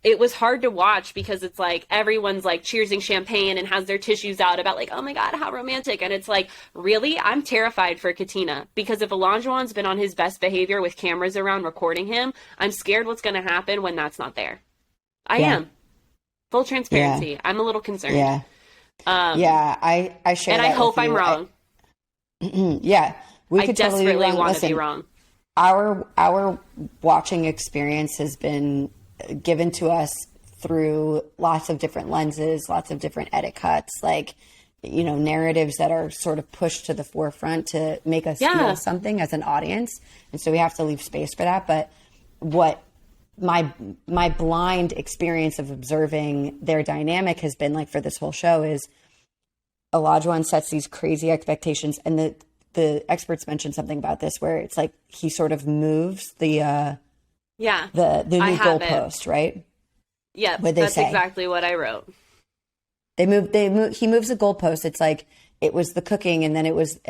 it was hard to watch because it's like everyone's like cheersing champagne and has their tissues out about like, oh my God, how romantic. And it's like, really? I'm terrified for Katina, because if Olajuwon's been on his best behavior with cameras around recording him, I'm scared what's going to happen when that's not there. I am. Full transparency. Yeah. I'm a little concerned. Yeah. I share and that I hope with you. I'm wrong. We could desperately totally want to be wrong. Our watching experience has been given to us through lots of different lenses, lots of different edit cuts. Like, narratives that are sort of pushed to the forefront to make us feel something as an audience. And so we have to leave space for that. But what my blind experience of observing their dynamic has been like for this whole show is Olajuwon sets these crazy expectations. And the experts mentioned something about this where it's like he sort of moves the new goalpost, right? Yeah, that's exactly what I wrote. He moves the goalpost. It's like it was the cooking, and then it was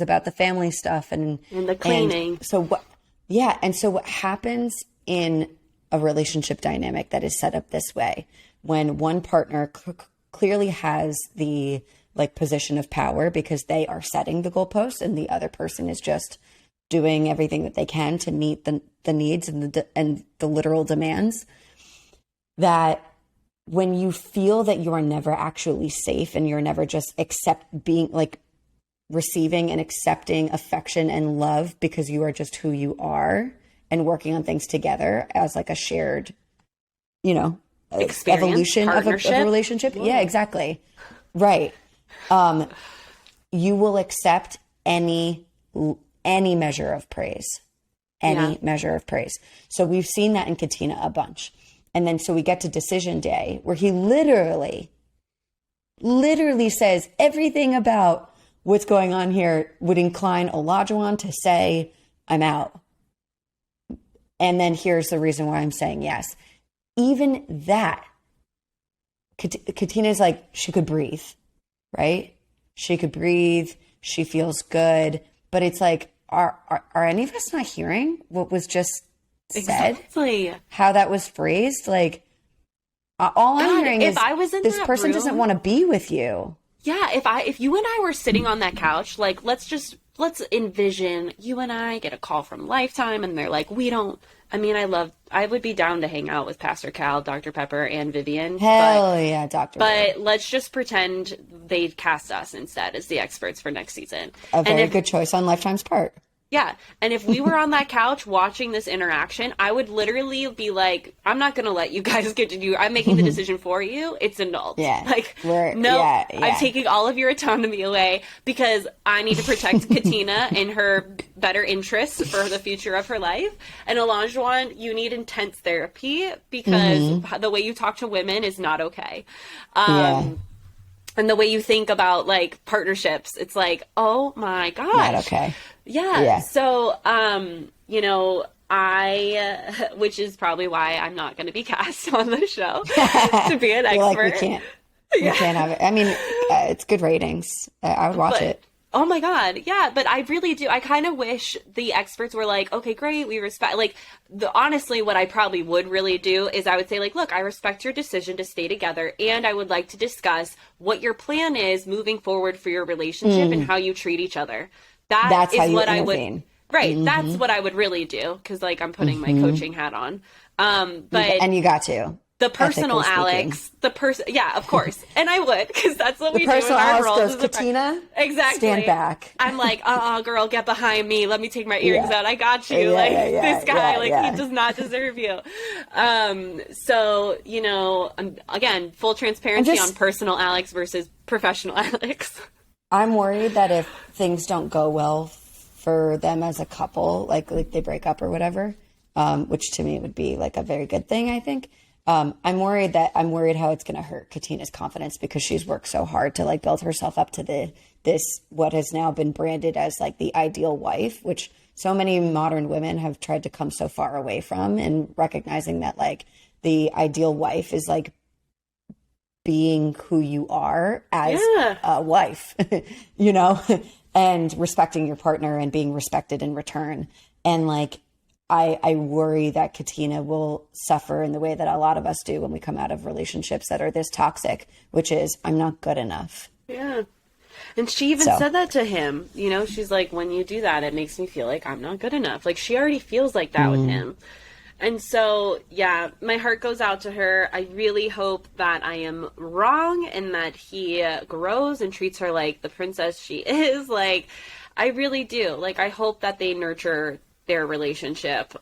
about the family stuff and the cleaning. So what happens in a relationship dynamic that is set up this way, when one partner clearly has the like position of power because they are setting the goalpost, and the other person is just doing everything that they can to meet the needs and the literal demands, that when you feel that you are never actually safe and you're never just receiving and accepting affection and love because you are just who you are and working on things together as like a shared, evolution of a relationship. Whoa. Yeah, exactly. Right. You will accept any measure of praise, measure of praise. So we've seen that in Katina a bunch. And then so we get to decision day where he literally says everything about what's going on here would incline Olajuwon to say, I'm out. And then here's the reason why I'm saying yes. Even that, Katina's like, she could breathe, right? She could breathe. She feels good. But it's like, are any of us not hearing what was just said? Exactly. How that was phrased? Like, all I'm hearing is this person doesn't want to be with you. Yeah, if you and I were sitting on that couch, like, let's envision you and I get a call from Lifetime and they're like, I would be down to hang out with Pastor Cal, Dr. Pepper, and Vivian. Yeah, Dr. But let's just pretend they cast us instead as the experts for next season. A very good choice on Lifetime's part. Yeah. And if we were on that couch watching this interaction, I would literally be like, I'm not going to let you guys get to do, I'm making the decision for you. It's annulled. Yeah. Like, I'm taking all of your autonomy away because I need to protect Katina in her better interests for the future of her life. And Olajuwon, you need intense therapy because the way you talk to women is not okay. And the way you think about like partnerships, it's like, oh my gosh. Not okay. Yeah. So, which is probably why I'm not going to be cast on the show to be an expert. Like, we can't have it. I mean, it's good ratings. I would watch it. Oh my God. Yeah. But I really do. I kind of wish the experts were like, okay, great. We respect, like, honestly, what I probably would really do is I would say, like, look, I respect your decision to stay together. And I would like to discuss what your plan is moving forward for your relationship and how you treat each other. That's how what intervene. I would. Right. That's what I would really do. Cause like I'm putting my coaching hat on. And you got to. The personal Alex, yeah, of course. And I would, because that's what we do in personal our Alex roles. Goes, Katina, exactly. Stand back. I'm like, girl, get behind me. Let me take my earrings out. I got you. This guy, he does not deserve you. So, again, full transparency on personal Alex versus professional Alex. I'm worried that if things don't go well for them as a couple, like they break up or whatever, which to me would be like a very good thing, I think. I'm worried how it's going to hurt Katina's confidence because she's worked so hard to like build herself up to this what has now been branded as like the ideal wife, which so many modern women have tried to come so far away from, and recognizing that like the ideal wife is like being who you are as a wife, and respecting your partner and being respected in return. And like, I worry that Katina will suffer in the way that a lot of us do when we come out of relationships that are this toxic, which is, I'm not good enough. Yeah. And she even said that to him. She's like, when you do that, it makes me feel like I'm not good enough. Like, she already feels like that with him. And so, yeah, my heart goes out to her. I really hope that I am wrong and that he grows and treats her like the princess she is. Like, I really do. Like, I hope that they nurture their relationship.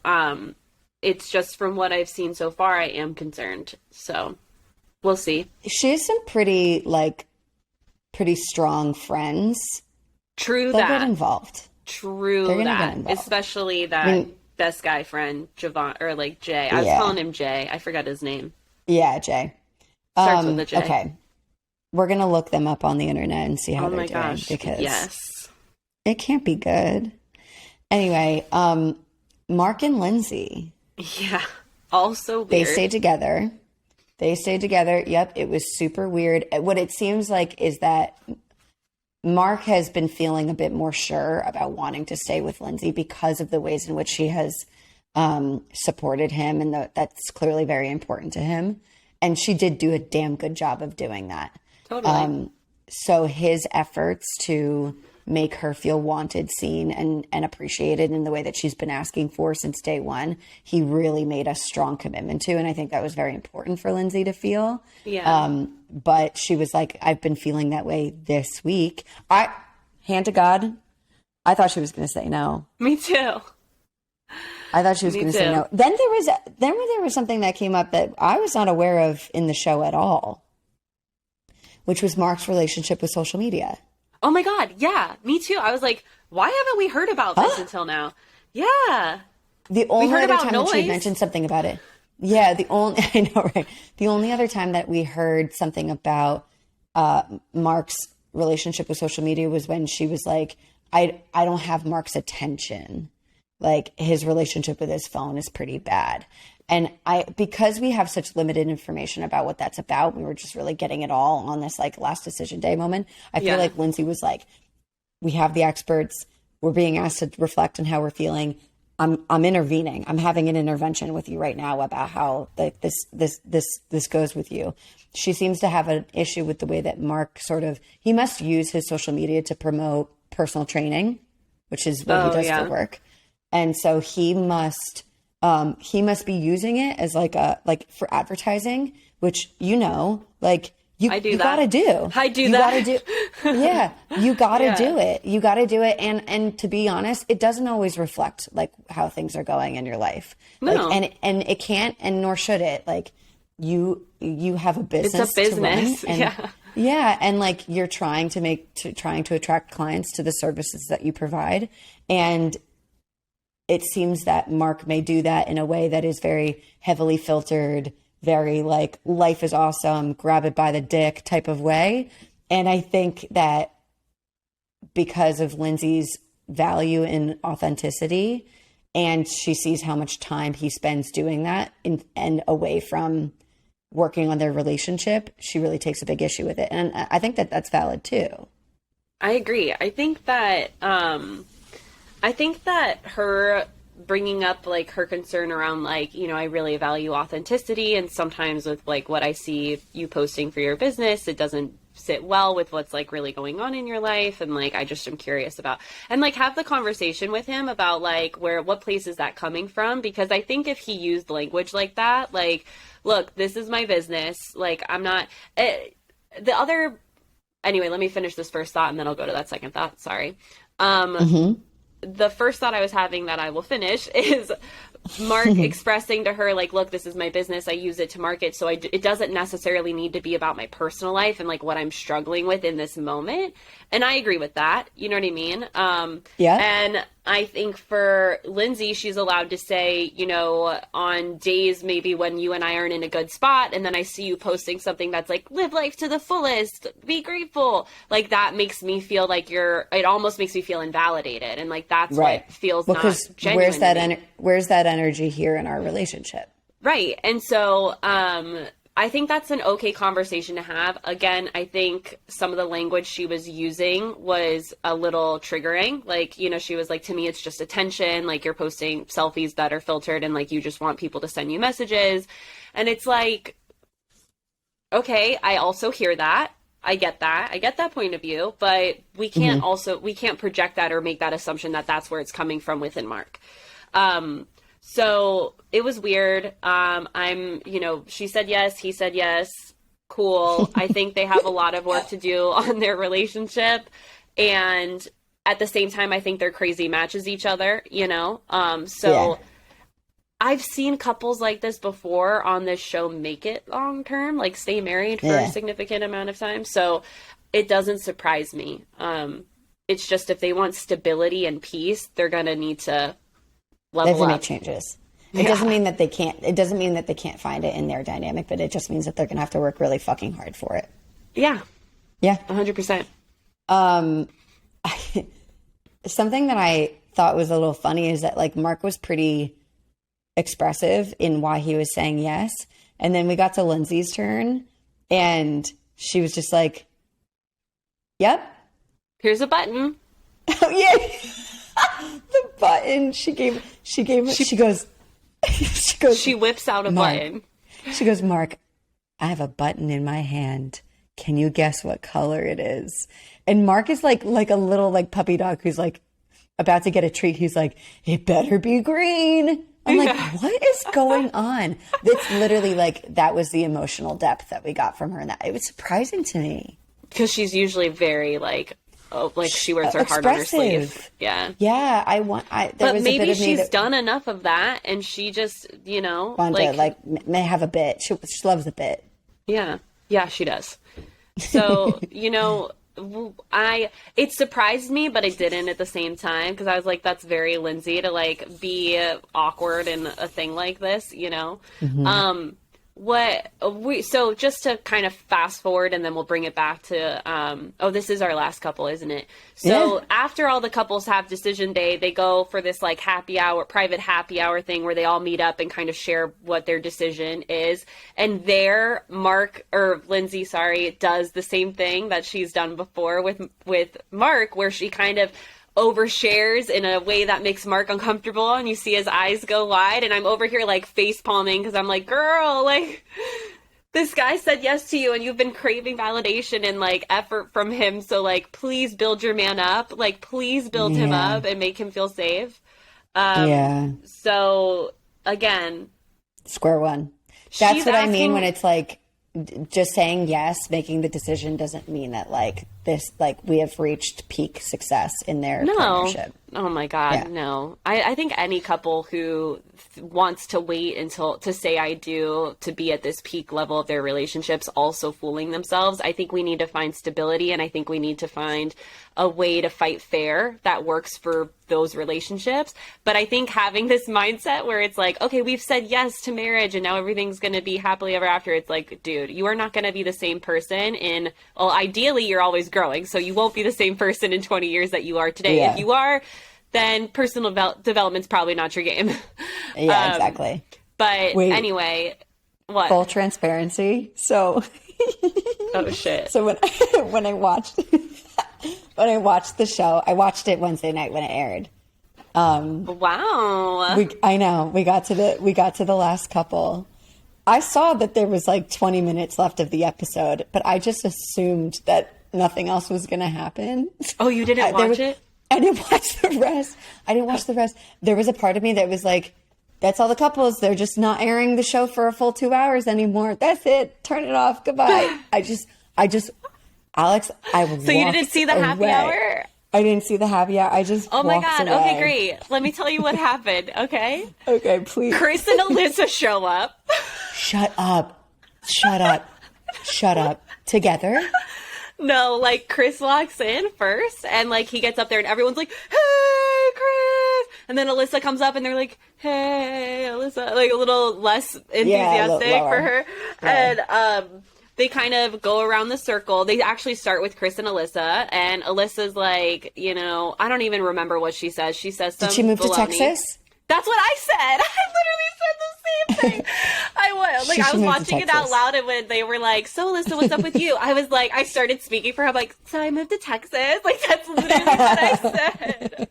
It's just from what I've seen so far, I am concerned. So we'll see. She has some pretty like pretty strong friends, True they'll get that. involved. True They're gonna get that. involved. Especially I that mean, best guy friend, Javon, or like Jay. I was yeah, calling him Jay. I forgot his name. yeah, Jay. Starts with a J. Okay, we're gonna look them up on the internet and see how Oh they're my doing gosh. because Yes. it can't be good. Anyway, Mark and Lindsay, Yeah. Also they weird. stayed together. They stayed together. Yep, it was super weird. What it seems like is that Mark has been feeling a bit more sure about wanting to stay with Lindsay because of the ways in which she has supported him, and that's clearly very important to him. And she did do a damn good job of doing that. Totally. So his efforts to make her feel wanted, seen, and appreciated in the way that she's been asking for since day one, he really made a strong commitment to. And I think that was very important for Lindsay to feel. Yeah. But she was like, I've been feeling that way this week. Hand to God, I thought she was going to say no. Me too. I thought she was Me going to say too. no. Then there was something that came up that I was not aware of in the show at all, which was Mark's relationship with social media. Oh my God. Yeah. Me too. I was like, why haven't we heard about this until now? Yeah. The only heard other about time that she noise. mentioned something about it. Yeah, the only I know, right? The only other time that we heard something about Mark's relationship with social media was when she was like, I don't have Mark's attention. Like his relationship with his phone is pretty bad. And because we have such limited information about what that's about, we were just really getting it all on this like last decision day moment. I feel like Lindsay was like, we have the experts. We're being asked to reflect on how we're feeling. I'm intervening. I'm having an intervention with you right now about how this goes with you. She seems to have an issue with the way that Mark he must use his social media to promote personal training, which is what he does for work. And so he must be using it as like for advertising, which, I do you that. gotta do. I do You that. gotta do. Yeah, you gotta do it. You gotta do it. And to be honest, it doesn't always reflect like how things are going in your life. No. Like, and it can't, and nor should it. Like you have a business. It's a business. To run, and, yeah, and like you're trying to attract clients to the services that you provide, and it seems that Mark may do that in a way that is very heavily filtered, very like life is awesome, grab it by the dick type of way. And I think that because of Lindsay's value in authenticity, and she sees how much time he spends doing that and away from working on their relationship, she really takes a big issue with it. And I think that that's valid too. I agree. I think that her bringing up like her concern around like, I really value authenticity, and sometimes with like what I see you posting for your business, it doesn't sit well with what's like really going on in your life, and like I just am curious about, and like have the conversation with him about like what place is that coming from, because I think if he used language like that, like, look, this is my business, like I'm not anyway, let me finish this first thought and then I'll go to that second thought. Sorry. The first thought I was having that I will finish is Mark expressing to her, like, look, this is my business. I use it to market. So it doesn't necessarily need to be about my personal life and like what I'm struggling with in this moment. And I agree with that. You know what I mean? Yeah. And I think for Lindsay, she's allowed to say, on days maybe when you and I aren't in a good spot, and then I see you posting something that's like, live life to the fullest, be grateful. Like that makes me feel like it almost makes me feel invalidated. And like, that's right. What feels because not genuine. Where's that energy here in our relationship? Right. And so, I think that's an okay conversation to have. Again, I think some of the language she was using was a little triggering. Like, she was like, to me, it's just attention. Like you're posting selfies that are filtered and like, you just want people to send you messages. And it's like, okay, I also hear that. I get that. I get that point of view, but we can't we can't project that or make that assumption that that's where it's coming from within Mark. So it was weird. She said yes, he said yes. Cool. I think they have a lot of work to do on their relationship. And at the same time, I think they're crazy matches each other, I've seen couples like this before on this show make it long term, like stay married for a significant amount of time. So it doesn't surprise me. It's just if they want stability and peace, they're going to need to level up. Make changes. It doesn't mean that they can't. It doesn't mean that they can't find it in their dynamic, but it just means that they're going to have to work really fucking hard for it. Yeah. Yeah. 100%. Something that I thought was a little funny is that like Mark was pretty expressive in why he was saying yes, and then we got to Lindsay's turn, and she was just like, "Yep, here's a button." Oh yeah, the button. She goes. She whips out a button. She goes, Mark, I have a button in my hand. Can you guess what color it is? And Mark is like a little like puppy dog who's like about to get a treat. He's like, it better be green. I'm like, what is going on? It's literally like, that was the emotional depth that we got from her. And that it was surprising to me. Because she's usually very like, she wears her heart on her sleeve. Yeah. Yeah. But maybe she's done enough of that, and she just, wanted to may have a bit. She loves a bit. Yeah. Yeah, she does. So, it surprised me, but it didn't at the same time, because I was like, that's very Lindsay to like be awkward in a thing like this, Mm-hmm. So just to kind of fast forward, and then we'll bring it back to, this is our last couple, isn't it? So after all the couples have decision day, they go for this like private happy hour thing where they all meet up and kind of share what their decision is. And there, Lindsay, does the same thing that she's done before with Mark, where she kind of overshares in a way that makes Mark uncomfortable, and you see his eyes go wide, and I'm over here like face palming because I'm like, girl, like this guy said yes to you and you've been craving validation and like effort from him, so like please build your man up, like please build him up and make him feel safe. So again, square one. That's what I mean when it's like just saying yes, making the decision doesn't mean that like this, like we have reached peak success in their partnership. Oh my God, no. I think any couple who wants to wait until to say I do to be at this peak level of their relationships also fooling themselves. I think we need to find stability, and I think we need to find a way to fight fair that works for those relationships. But I think having this mindset where it's like, okay, we've said yes to marriage and now everything's going to be happily ever after. It's like, dude, you are not going to be the same person ideally you're always growing. So you won't be the same person in 20 years that you are today. Yeah. If you are, then personal development's probably not your game. Yeah, exactly. But anyway, what? Full transparency. So, oh shit. So when I watched the show, I watched it Wednesday night when it aired. Wow. I know. We got to the last couple. I saw that there was like 20 minutes left of the episode, but I just assumed that nothing else was going to happen. Oh, you didn't watch it? I didn't watch the rest. There was a part of me that was like, that's all the couples. They're just not airing the show for a full 2 hours anymore. That's it. Turn it off. Goodbye. Alex, So you didn't see the happy hour? I didn't see the happy hour. I just Oh my God. away. Okay, great. Let me tell you what happened, okay? Okay, please. Chris and Alyssa show up. Shut up. Together? No, like Chris walks in first, and like he gets up there and everyone's like, hey, Chris. And then Alyssa comes up and they're like, hey, Alyssa, like a little less enthusiastic for her. Yeah. And they kind of go around the circle. They actually start with Chris and Alyssa, and Alyssa's like, I don't even remember what she says. She says some Did she move baloney. To Texas? That's what I said. I literally said the same thing. I was watching it out loud, and when they were like, so Alyssa, what's up with you? I was like, I started speaking for her. I'm like, so I moved to Texas. Like, that's literally what I said.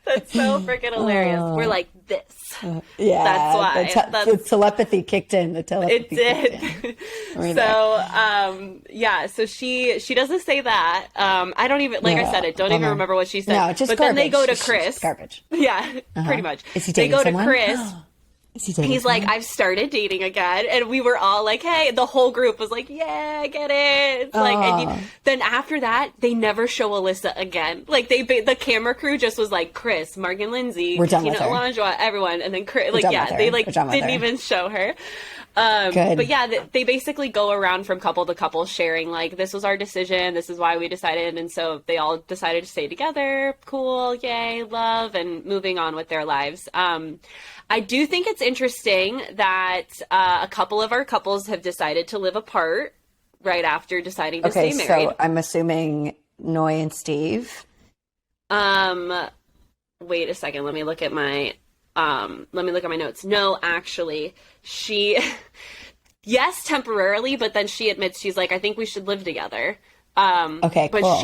That's so freaking hilarious. We're like this. Yeah. That's why. The telepathy kicked in. It did. So she doesn't say that. I don't even, like I said, I don't even remember what she said. No, just but garbage. Then they go to Chris. Just garbage. Yeah, pretty much. Is he dating someone? They go to Chris. He's like, I've started dating again, and we were all like, hey, the whole group was like, yeah, I get it. It's like, and then after that, they never show Alyssa again. Like the camera crew just was like, Chris, Mark and Lindsay, we're done with her. Olajuwon, everyone, and then Chris, they didn't even show her. Good. But yeah, they basically go around from couple to couple sharing like, this was our decision, this is why we decided, and so they all decided to stay together. Cool, yay, love, and moving on with their lives. I do think it's interesting that a couple of our couples have decided to live apart right after deciding to stay married. So I'm assuming Noy and Steve. Wait a second. Let me look at my notes. No, actually, she, yes, temporarily, but then she admits, she's like, I think we should live together. Okay, but cool.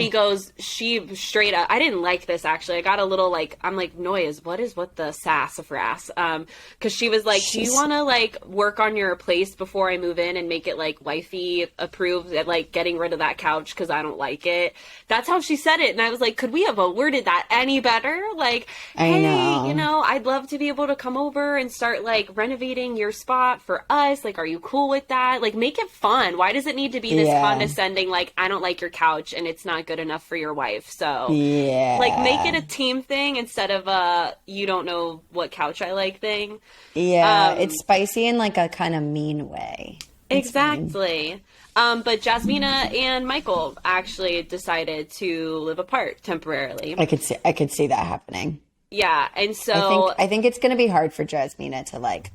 she straight up, I didn't like this actually. I got a little like, I'm like, Noise, what the sassafras? Cause she was like, do you want to like work on your place before I move in and make it like wifey approved at like getting rid of that couch? Cause I don't like it. That's how she said it. And I was like, could we have worded that any better? Like, hey, you know, I'd love to be able to come over and start like renovating your spot for us. Like, are you cool with that? Like, make it fun. Why does it need to be this condescending? Like, I don't like your couch and it's not good enough for your wife. So like make it a team thing instead of a you don't know what couch I like thing. It's spicy in like a kind of mean way. Exactly. But Jasmina and Michael actually decided to live apart temporarily. I could see that happening. Yeah, and so I think it's going to be hard for Jasmina to like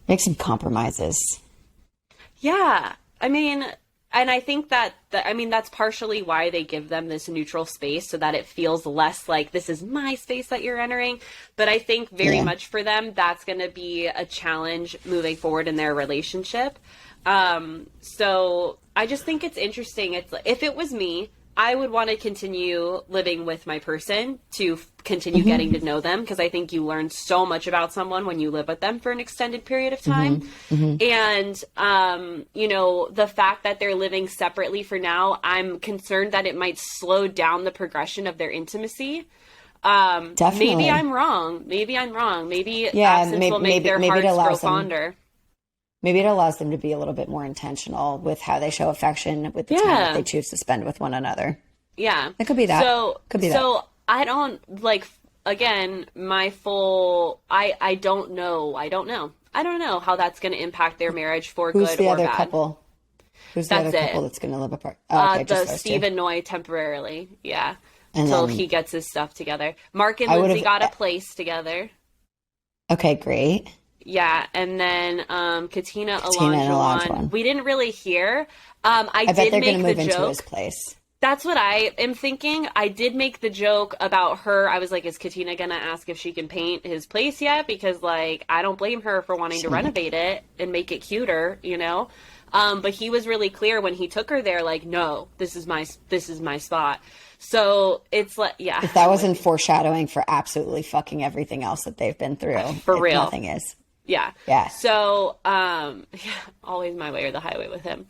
make some compromises. Yeah, I mean, and I think that's partially why they give them this neutral space so that it feels less like this is my space that you're entering. But I think very much for them, that's going to be a challenge moving forward in their relationship. So I just think it's interesting. It's if it was me, I would want to continue living with my person to continue getting to know them, because I think you learn so much about someone when you live with them for an extended period of time. And, you know, the fact that they're living separately for now, I'm concerned that it might slow down the progression of their intimacy. Definitely. Maybe I'm wrong. Maybe absence will make their hearts grow fonder. Maybe it allows them to be a little bit more intentional with how they show affection with the time that they choose to spend with one another. Yeah. It could be that. So I don't like, again, my full, I don't know. I don't know how that's going to impact their marriage for good or bad. Who's the other couple? Who's the other couple that's going to live apart? Oh, okay, the Steve and Noy temporarily. Yeah. Until he gets his stuff together. Mark and Lindsay got a place together. Okay, great. Yeah, and then Katina Olajuwon. We didn't really hear. I bet did they're make the move joke. Into his place. That's what I am thinking. I did make the joke about her. I was like, is Katina going to ask if she can paint his place yet? Because, like, I don't blame her for wanting to renovate it and make it cuter, you know? But he was really clear when he took her there, like, no, this is my spot. So it's like, yeah. If that wasn't foreshadowing for absolutely fucking everything else that they've been through. For real. Nothing is. Yeah. Yeah. So, always my way or the highway with him.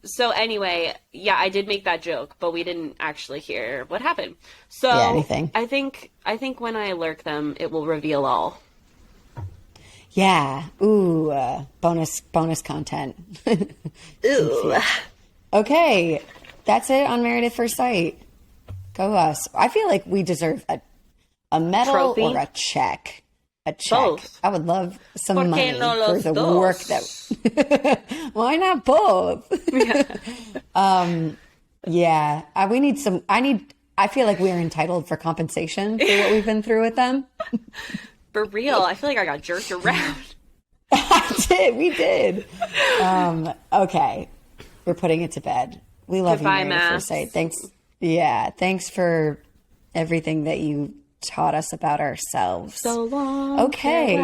So anyway, yeah, I did make that joke, but we didn't actually hear what happened. So anything. I think when I lurk them, it will reveal all. Yeah. Ooh, bonus content. Ooh. Okay. That's it on Married at First Sight. Go us. I feel like we deserve a medal trophy? Or a check. A check. Both. I would love some ¿Por money qué no los for the dos? work that. Why not both? Yeah. We need some. I feel like we are entitled for compensation for what we've been through with them. For real, I feel like I got jerked around. We did. Okay. We're putting it to bed. We love Goodbye, you, Married at First Sight. Thanks. Yeah. Thanks for everything that you taught us about ourselves. So long. Okay.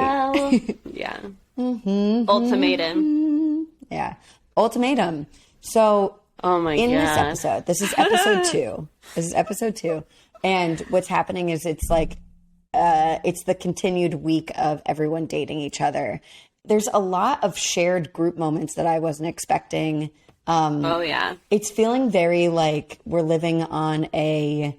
Yeah. Ultimatum. Yeah. Ultimatum. So oh my in God. this episode, this is episode 2. And what's happening is it's like, it's the continued week of everyone dating each other. There's a lot of shared group moments that I wasn't expecting. Oh yeah. It's feeling very like we're living on a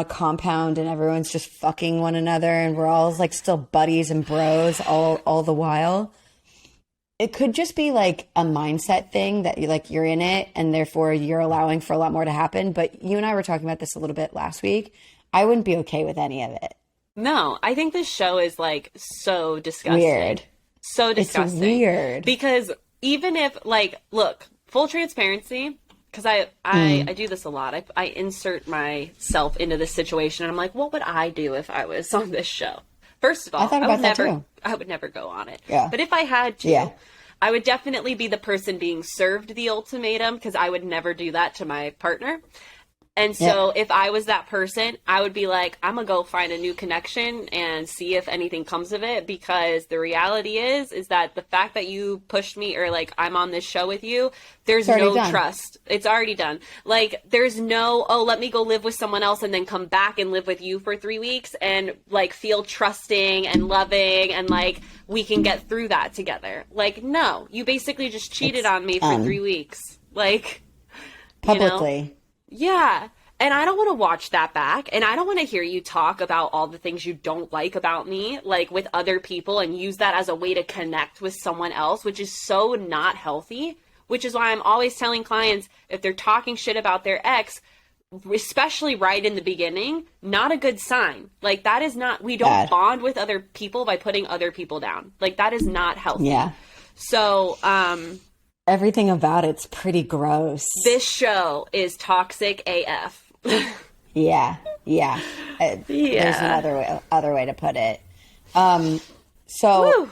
compound and everyone's just fucking one another and we're all like still buddies and bros all the while. It could just be like a mindset thing that you're in it and therefore you're allowing for a lot more to happen. But you and I were talking about this a little bit last week. I wouldn't be okay with any of it. No, I think this show is like so disgusting. Weird. So disgusting. It's weird. Because even if like, look, full transparency, because I do this a lot. I insert myself into this situation and I'm like, what would I do if I was on this show? First of all, I would never go on it. Yeah. But if I had to, I would definitely be the person being served the ultimatum because I would never do that to my partner. And so if I was that person, I would be like, I'm going to go find a new connection and see if anything comes of it, because the reality is that the fact that you pushed me, or like I'm on this show with you, there's no trust. It's already done. Like there's no, oh, let me go live with someone else and then come back and live with you for 3 weeks and like feel trusting and loving and like we can get through that together. Like, no, you basically just cheated on me for 3 weeks. Like, publicly. You know? Yeah. And I don't want to watch that back. And I don't want to hear you talk about all the things you don't like about me, like with other people, and use that as a way to connect with someone else, which is so not healthy, which is why I'm always telling clients, if they're talking shit about their ex, especially right in the beginning, not a good sign. Like that is not, we don't bond with other people by putting other people down. Like that is not healthy. Yeah. So, everything about it's pretty gross. This show is toxic AF. Yeah. There's no other way to put it. So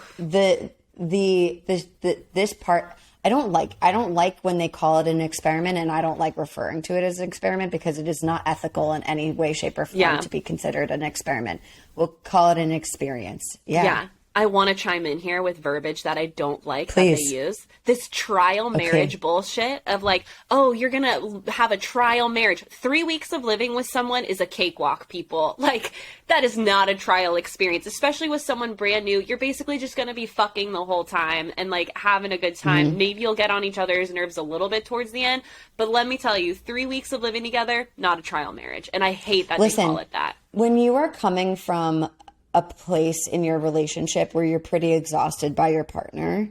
this part, I don't like when they call it an experiment, and I don't like referring to it as an experiment because it is not ethical in any way, shape, or form to be considered an experiment. We'll call it an experience. Yeah. I want to chime in here with verbiage that I don't like that Please. they use. This trial marriage bullshit of like, oh, you're going to have a trial marriage. 3 weeks of living with someone is a cakewalk, people. Like, that is not a trial experience, especially with someone brand new. You're basically just going to be fucking the whole time and like having a good time. Mm-hmm. Maybe you'll get on each other's nerves a little bit towards the end. But let me tell you, 3 weeks of living together, not a trial marriage. And I hate that they call it that. When you are coming from a place in your relationship where you're pretty exhausted by your partner,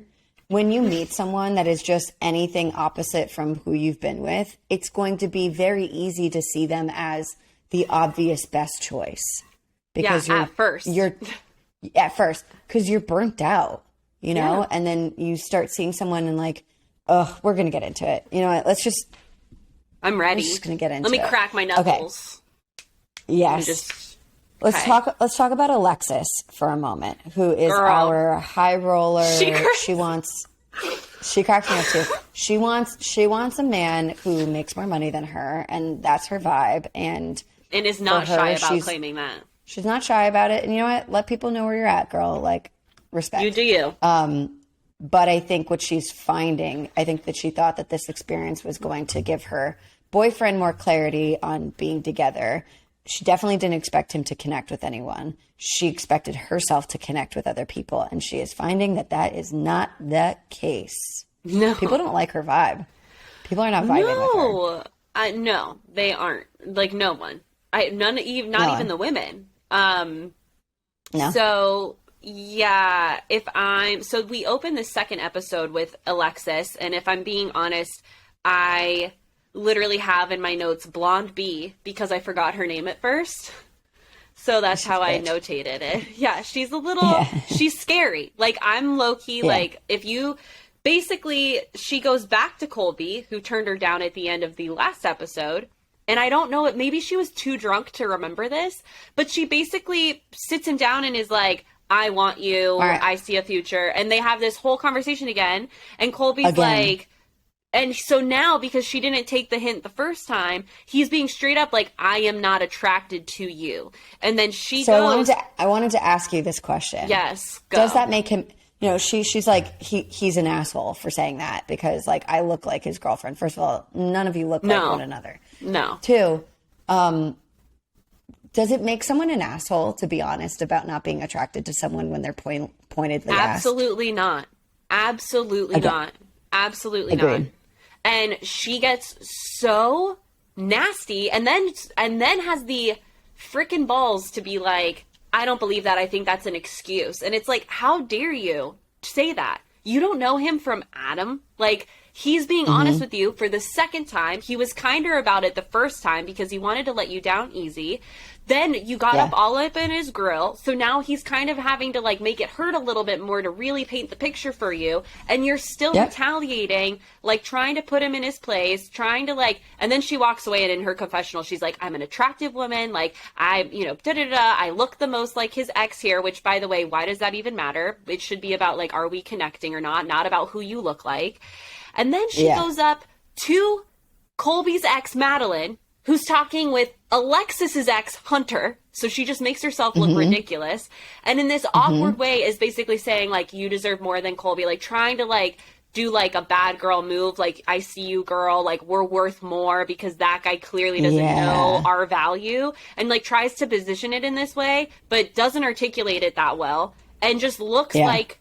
when you meet someone that is just anything opposite from who you've been with, it's going to be very easy to see them as the obvious best choice. Because at first, because you're burnt out, you know, and then you start seeing someone and like, oh, we're going to get into it. You know what? I'm ready. I'm just going to get into it. Let me crack my knuckles. Okay. Yes. Let's talk about Alexis for a moment, who is our high roller. She cracks me up too. She wants a man who makes more money than her, and that's her vibe. And is not shy about claiming that. She's not shy about it. And you know what? Let people know where you're at, girl. Like, respect. You do you. But I think what she's finding, I think that she thought that this experience was going to give her boyfriend more clarity on being together. She definitely didn't expect him to connect with anyone. She expected herself to connect with other people, and she is finding that that is not the case. No. People don't like her vibe. People are not vibing with her. No, they aren't. Like, no one. Not even the women. No. So, yeah, so we opened the second episode with Alexis, and if I'm being honest, I literally have in my notes Blonde B because I forgot her name at first. So that's how I notated it. Yeah, she's a little, she's scary. Like, I'm low-key, like, basically, she goes back to Colby, who turned her down at the end of the last episode. And I don't know, maybe she was too drunk to remember this, but she basically sits him down and is like, I want you, I see a future. And they have this whole conversation again. And Colby's like, and so now, because she didn't take the hint the first time, he's being straight up like, I am not attracted to you. And then she goes... I wanted to ask you this question. Yes, go. Does that make him... You know, she's like, he's an asshole for saying that because, like, I look like his girlfriend. First of all, none of you look like one another. No. Two, does it make someone an asshole to be honest about not being attracted to someone when they're pointedly asked? Absolutely not. Absolutely not. Absolutely not. And she gets so nasty and then has the freaking balls to be like, I don't believe that. I think that's an excuse. And it's like, how dare you say that? You don't know him from Adam. Like, He's being honest with you for the second time. He was kinder about it the first time because he wanted to let you down easy. Then you got all up in his grill. So now he's kind of having to like make it hurt a little bit more to really paint the picture for you. And you're still retaliating, like trying to put him in his place, trying to like, and then she walks away and in her confessional, she's like, I'm an attractive woman. Like I look the most like his ex here, which by the way, why does that even matter? It should be about like, are we connecting or not about who you look like. And then she goes up to Colby's ex, Madeline, who's talking with Alexis's ex, Hunter. So she just makes herself look ridiculous. And in this awkward way is basically saying, like, you deserve more than Colby. Like, trying to, like, do, like, a bad girl move. Like, I see you, girl. Like, we're worth more because that guy clearly doesn't know our value. And, like, tries to position it in this way, but doesn't articulate it that well. And just looks like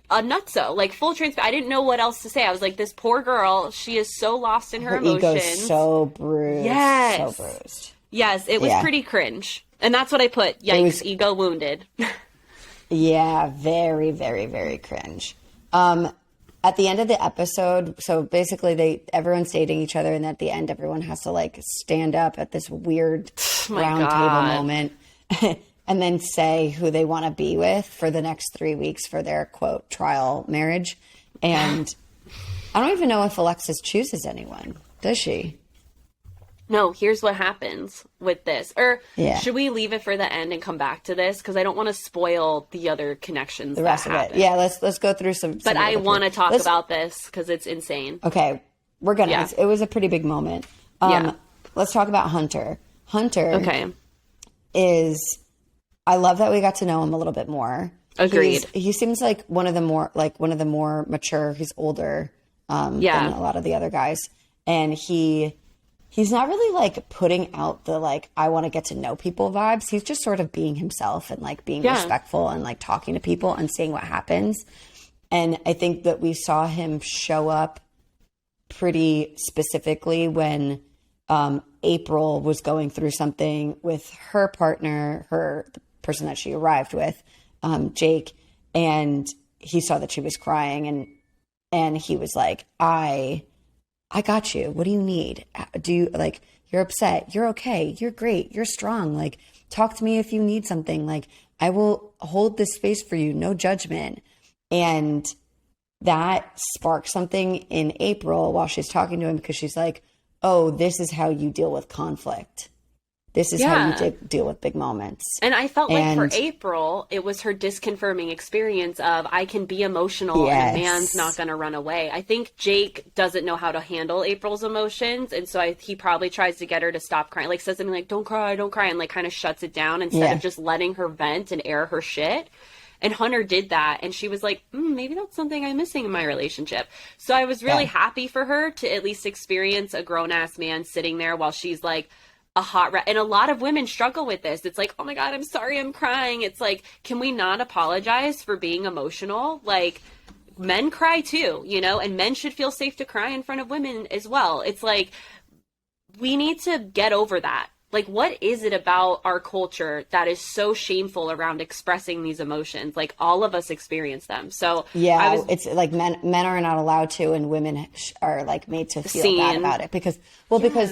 a nutso, like full transparent. I didn't know what else to say. I was like, this poor girl, she is so lost in her emotions. Ego's so bruised. Yes. So bruised. Yes, it was pretty cringe. And that's what I put. Yikes, ego wounded. Yeah, very, very, very cringe. At the end of the episode, so basically everyone's dating each other, and at the end everyone has to like stand up at this weird round table moment and then say who they want to be with for the next 3 weeks for their, quote, trial marriage. And I don't even know if Alexis chooses anyone. Does she? No, here's what happens with this. Or should we leave it for the end and come back to this? Because I don't want to spoil the other connections. The rest of it. Yeah, let's go through some. But I want to talk about this because it's insane. Okay, we're going to. It was a pretty big moment. Let's talk about Hunter. Hunter is... I love that we got to know him a little bit more. Agreed. He seems like one of the more mature. He's older than a lot of the other guys. And he's not really like putting out the like, I want to get to know people vibes. He's just sort of being himself and like being respectful and like talking to people and seeing what happens. And I think that we saw him show up pretty specifically when April was going through something with her partner, the person that she arrived with, Jake, and he saw that she was crying and he was like, I got you. What do you need? Do you like, you're upset. You're okay. You're great. You're strong. Like, talk to me if you need something. Like, I will hold this space for you. No judgment. And that sparked something in April while she's talking to him because she's like, oh, this is how you deal with conflict. This is how you deal with big moments. And I felt like for April, it was her disconfirming experience of I can be emotional and a man's not going to run away. I think Jake doesn't know how to handle April's emotions. And so he probably tries to get her to stop crying. Like says something like, don't cry. And like kind of shuts it down instead of just letting her vent and air her shit. And Hunter did that. And she was like, maybe that's something I'm missing in my relationship. So I was really happy for her to at least experience a grown ass man sitting there while she's like, a hot and a lot of women struggle with this. It's like, oh my God, I'm sorry, I'm crying. It's like, can we not apologize for being emotional? Like, men cry too, and men should feel safe to cry in front of women as well. It's like, we need to get over that. Like, what is it about our culture that is so shameful around expressing these emotions? Like, all of us experience them. So it's like men are not allowed to, and women are like made to feel bad about it because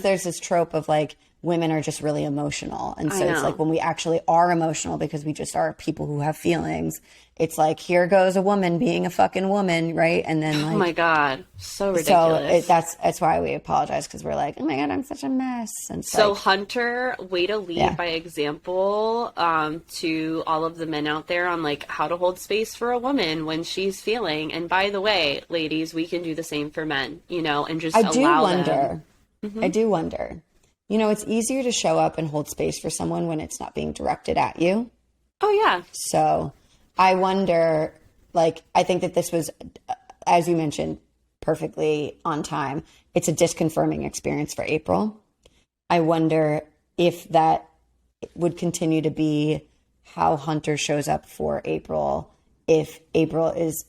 there's this trope of like, women are just really emotional. And so it's like when we actually are emotional because we just are people who have feelings, it's like, here goes a woman being a fucking woman, right? And then like, oh my God, so ridiculous. So that's why we apologize because we're like, oh my God, I'm such a mess. And so Hunter, way to lead by example to all of the men out there on like how to hold space for a woman when she's feeling. And by the way, ladies, we can do the same for men, and just allow them. I do wonder. It's easier to show up and hold space for someone when it's not being directed at you. Oh, yeah. So I wonder, like, I think that this was, as you mentioned, perfectly on time. It's a disconfirming experience for April. I wonder if that would continue to be how Hunter shows up for April, if April is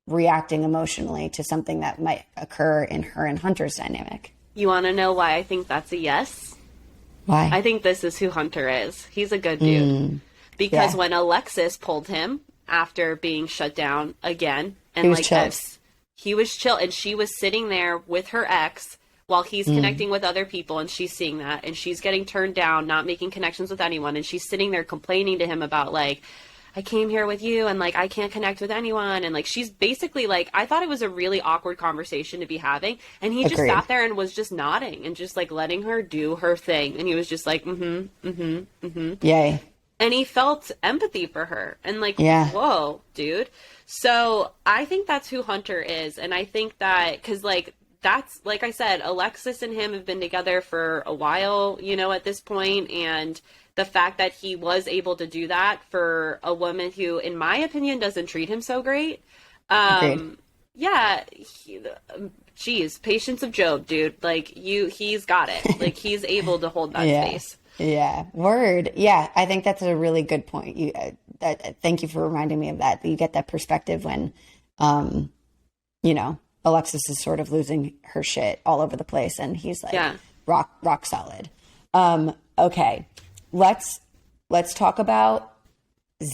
reacting emotionally to something that might occur in her and Hunter's dynamic. You want to know why I think that's a yes? Why? I think this is who Hunter is. He's a good dude. Because when Alexis pulled him after being shut down again, and he was like chill. He was chill, and she was sitting there with her ex while he's connecting with other people, and she's seeing that, and she's getting turned down, not making connections with anyone, and she's sitting there complaining to him about, like, I came here with you, and, like, I can't connect with anyone, and, like, she's basically, like, I thought it was a really awkward conversation to be having, and he just sat there and was just nodding, and just, like, letting her do her thing, and he was just like, Yay. And he felt empathy for her, and, like, whoa, dude. So I think that's who Hunter is, and I think that, because, like, that's, like I said, Alexis and him have been together for a while, you know, at this point, and the fact that he was able to do that for a woman who, in my opinion, doesn't treat him so great. Yeah, geez, patience of Job, dude. Like, he's got it. Like, he's able to hold that space. Yeah, word. Yeah, I think that's a really good point. Thank you for reminding me of that. You get that perspective when, you know, Alexis is sort of losing her shit all over the place, and he's like rock solid. Okay, let's talk about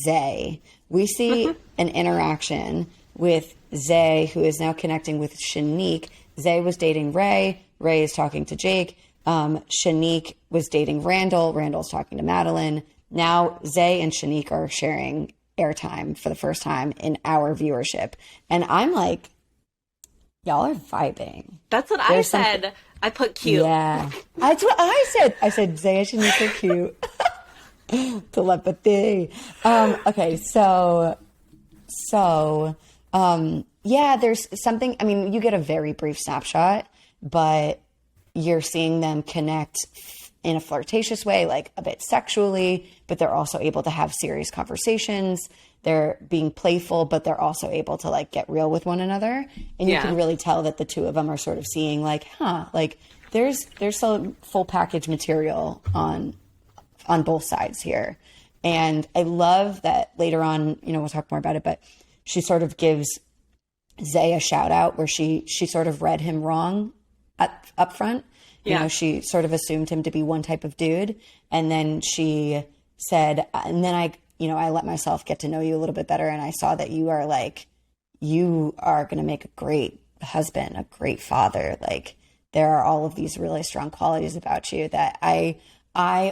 Zay. We see an interaction with Zay, who is now connecting with Shanique. Zay was dating Ray. Ray is talking to Jake. Shanique was dating Randall. Randall's talking to Madeline. Now Zay and Shanique are sharing airtime for the first time in our viewership, and I'm like, y'all are vibing. That's what I said. I put cute. Yeah. That's what I said. I said, Zay and Shanique are cute. Telepathy. Okay, yeah, there's something, I mean, you get a very brief snapshot, but you're seeing them connect in a flirtatious way, like a bit sexually, but they're also able to have serious conversations. They're being playful, but they're also able to, like, get real with one another. And you can really tell that the two of them are sort of seeing, like, like there's some full package material on both sides here. And I love that later on, you know, we'll talk more about it, but she sort of gives Zay a shout out where she sort of read him wrong up front. You know, she sort of assumed him to be one type of dude. And then she said, and then I let myself get to know you a little bit better. And I saw that you are going to make a great husband, a great father. Like, there are all of these really strong qualities about you that I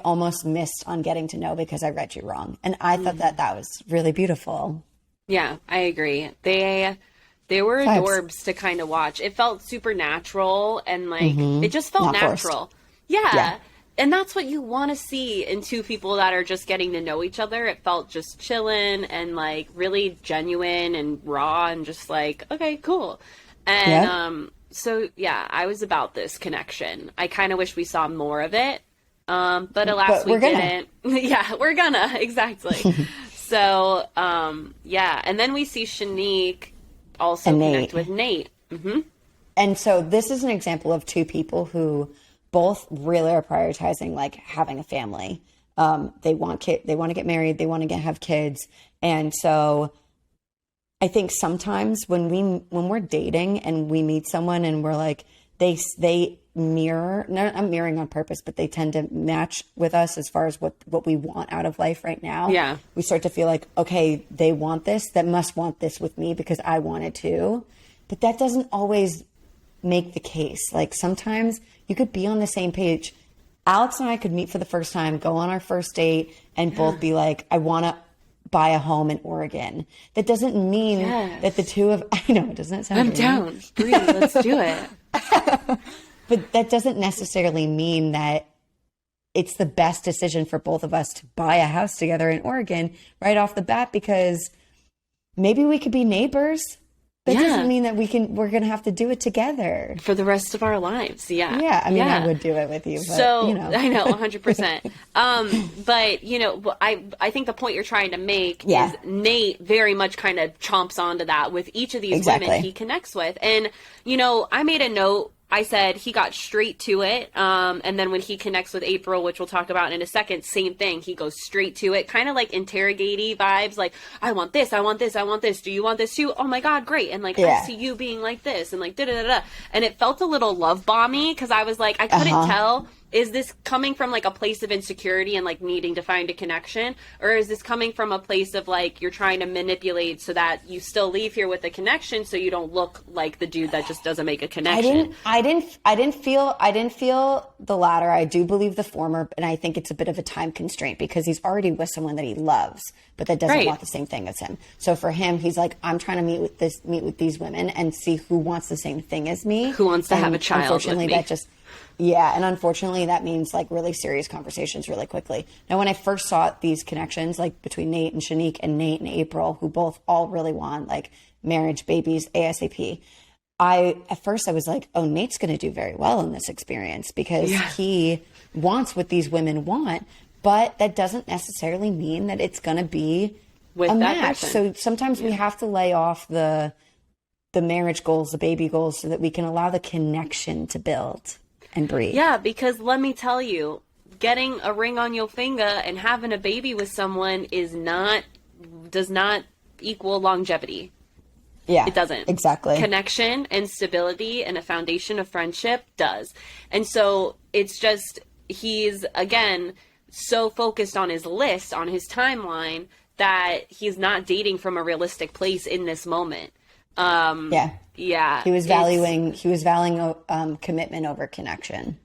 almost missed on getting to know because I read you wrong. And I thought that was really beautiful. Yeah, I agree. They were adorbs to kind of watch. It felt super natural, and, like, it just felt natural. Yeah. And that's what you want to see in two people that are just getting to know each other. It felt just chillin' and, like, really genuine and raw and just like, okay, cool. And so, yeah, I was about this connection. I kind of wish we saw more of it. But alas, we didn't. Yeah, we're gonna. Exactly. So, yeah. And then we see Shanique also connect with Nate. And so this is an example of two people who both really are prioritizing, like, having a family. They want to get married. They want to have kids. And so I think sometimes when we're dating and we meet someone and we're like, they mirror, not mirroring on purpose, but they tend to match with us as far as what we want out of life right now. Yeah. We start to feel like, okay, they want this, that must want this with me because I want it too. But that doesn't always make the case. Like, sometimes you could be on the same page. Alex and I could meet for the first time, go on our first date, and both be like, I want to buy a home in Oregon. That doesn't mean that the two of, I know, doesn't it sound I'm down. Breathe, let's do it. But that doesn't necessarily mean that it's the best decision for both of us to buy a house together in Oregon right off the bat, because maybe we could be neighbors. That doesn't mean that we're going to have to do it together for the rest of our lives. Yeah. Yeah. I mean, I would do it with you, but, so, you know. I know 100%. But, you know, I think the point you're trying to make is Nate very much kind of chomps onto that with each of these women he connects with. And, you know, I made a note. I said he got straight to it. And then when he connects with April, which we'll talk about in a second, same thing. He goes straight to it, kind of like interrogatey vibes. Like, I want this, I want this, I want this. Do you want this too? Oh my God, great. And, like, I see you being like this and, like, da-da-da-da. And it felt a little love bomby because I was like, I couldn't tell is this coming from like a place of insecurity and like needing to find a connection, or is this coming from a place of like you're trying to manipulate so that you still leave here with a connection so you don't look like the dude that just doesn't make a connection? I didn't feel the latter. I do believe the former, and I think it's a bit of a time constraint because he's already with someone that he loves, but that doesn't want the same thing as him. So for him, he's like, I'm trying to meet with these women and see who wants the same thing as me. Who wants to have a child unfortunately, with me. that just Yeah, and unfortunately that means like really serious conversations really quickly. Now, when I first saw these connections, like between Nate and Shanique and Nate and April, who both all really want like marriage, babies, ASAP, at first I was like, oh, Nate's going to do very well in this experience because he wants what these women want, but that doesn't necessarily mean that it's going to be with a that match. person. So sometimes we have to lay off the marriage goals, the baby goals, so that we can allow the connection to build and breathe. Yeah, because let me tell you, getting a ring on your finger and having a baby with someone does not equal longevity. Yeah, it doesn't. Exactly. Connection and stability and a foundation of friendship does. And so it's just, he's, again, so focused on his list, on his timeline, that he's not dating from a realistic place in this moment. Yeah. He was valuing commitment over connection.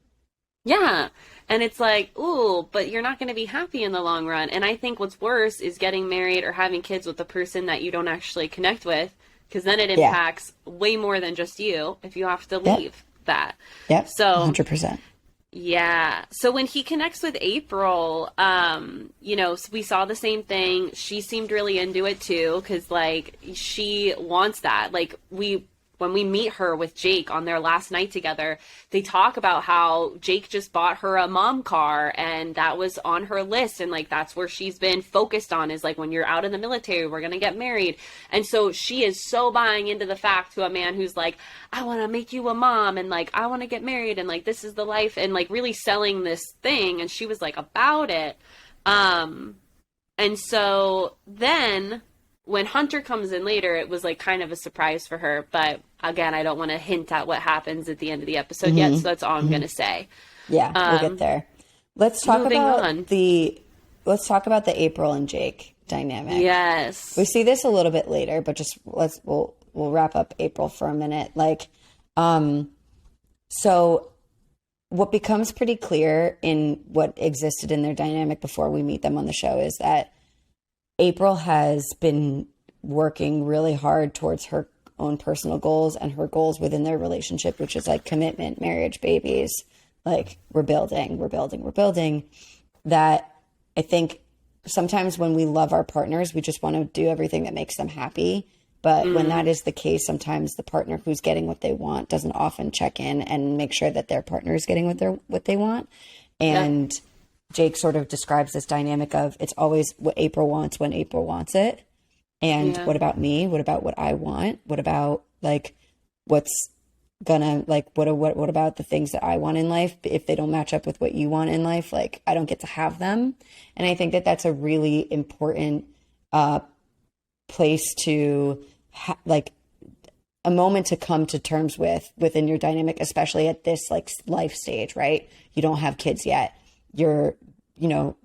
Yeah. And it's like, ooh, but you're not going to be happy in the long run. And I think what's worse is getting married or having kids with a person that you don't actually connect with, because then it impacts way more than just you if you have to leave that. Yep. So 100%. Yeah. So when he connects with April, we saw the same thing. She seemed really into it too, because like she wants that. Like when we meet her with Jake on their last night together, they talk about how Jake just bought her a mom car and that was on her list. And like, that's where she's been focused on, is like, when you're out in the military, we're going to get married. And so she is so buying into the fact to a man who's like, I want to make you a mom and like, I want to get married and like, this is the life, and like really selling this thing. And she was like about it. And so then when Hunter comes in later, it was like kind of a surprise for her. But again, I don't want to hint at what happens at the end of the episode yet. So that's all I'm going to say. Yeah, we'll get there. Let's talk about the April and Jake dynamic. Yes. We see this a little bit later, but just we'll wrap up April for a minute. Like, so what becomes pretty clear in what existed in their dynamic before we meet them on the show is that April has been working really hard towards her own personal goals and her goals within their relationship, which is like commitment, marriage, babies. Like we're building. That I think sometimes when we love our partners, we just want to do everything that makes them happy. But when that is the case, sometimes the partner who's getting what they want doesn't often check in and make sure that their partner is getting what they want. And Jake sort of describes this dynamic of it's always what April wants when April wants it. And what about me? What about what I want? What about like what's gonna like what about the things that I want in life? If they don't match up with what you want in life, like I don't get to have them. And I think that that's a really important place to like a moment to come to terms with within your dynamic, especially at this like life stage, right? You don't have kids yet. You're,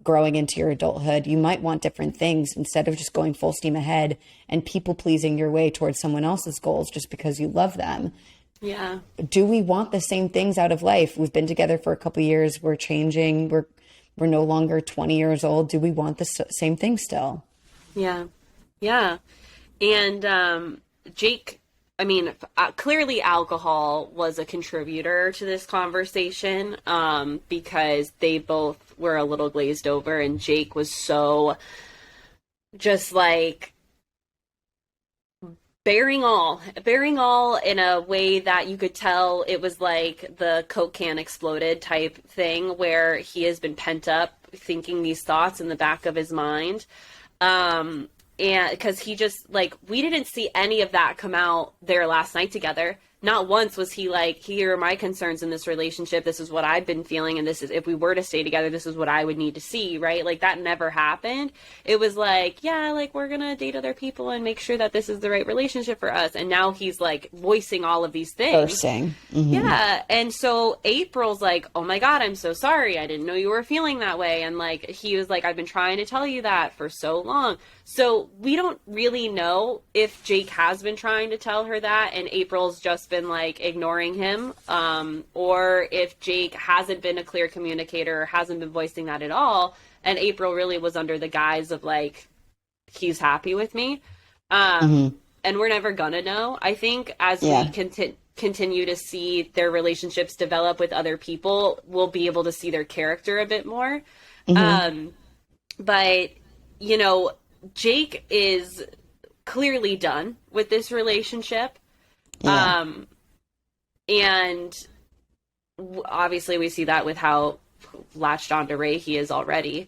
growing into your adulthood. You might want different things instead of just going full steam ahead and people pleasing your way towards someone else's goals just because you love them. Yeah. Do we want the same things out of life? We've been together for a couple of years. We're changing. We're no longer 20 years old. Do we want the same thing still? Yeah. Yeah. And Jake, clearly alcohol was a contributor to this conversation because they both were a little glazed over, and Jake was so just like bearing all in a way that you could tell it was like the Coke can exploded type thing, where he has been pent up thinking these thoughts in the back of his mind. And because he just like, we didn't see any of that come out their last night together. not once was he like, here are my concerns in this relationship. This is what I've been feeling. And this is, if we were to stay together, this is what I would need to see. Right. Like that never happened. It was like, yeah, like we're going to date other people and make sure that this is the right relationship for us. And now he's like voicing all of these things. Bursting. Mm-hmm. Yeah. And so April's like, oh my God, I'm so sorry. I didn't know you were feeling that way. And like, he was like, I've been trying to tell you that for so long. So we don't really know if Jake has been trying to tell her that and April's just been like ignoring him, or if Jake hasn't been a clear communicator or hasn't been voicing that at all. And April really was under the guise of like, he's happy with me. And we're never gonna know. I think as we continue to see their relationships develop with other people, we'll be able to see their character a bit more. But, you know, Jake is clearly done with this relationship. And obviously we see that with how latched onto Ray he is already,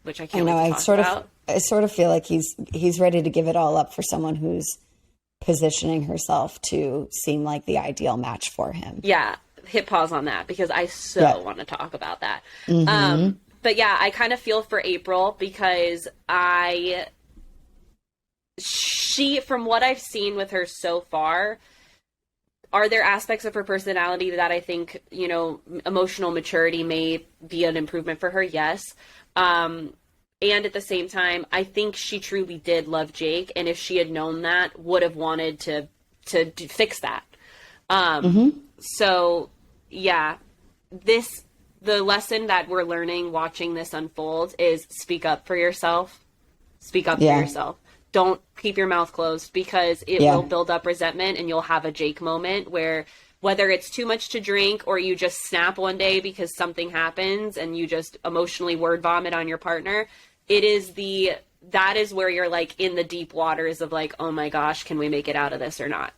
which I can't wait to talk about. I sort of feel like he's ready to give it all up for someone who's positioning herself to seem like the ideal match for him. Yeah. Hit pause on that because I want to talk about that. But yeah, I kind of feel for April because from what I've seen with her so far, are there aspects of her personality that I think, you know, emotional maturity may be an improvement for her? Yes. And at the same time, I think she truly did love Jake. And if she had known that, would have wanted to fix that. So yeah, the lesson that we're learning watching this unfold is speak up for yourself. Speak up for yourself. Don't keep your mouth closed because it will build up resentment and you'll have a Jake moment where whether it's too much to drink or you just snap one day because something happens and you just emotionally word vomit on your partner, that is where you're like in the deep waters of like, oh my gosh, can we make it out of this or not?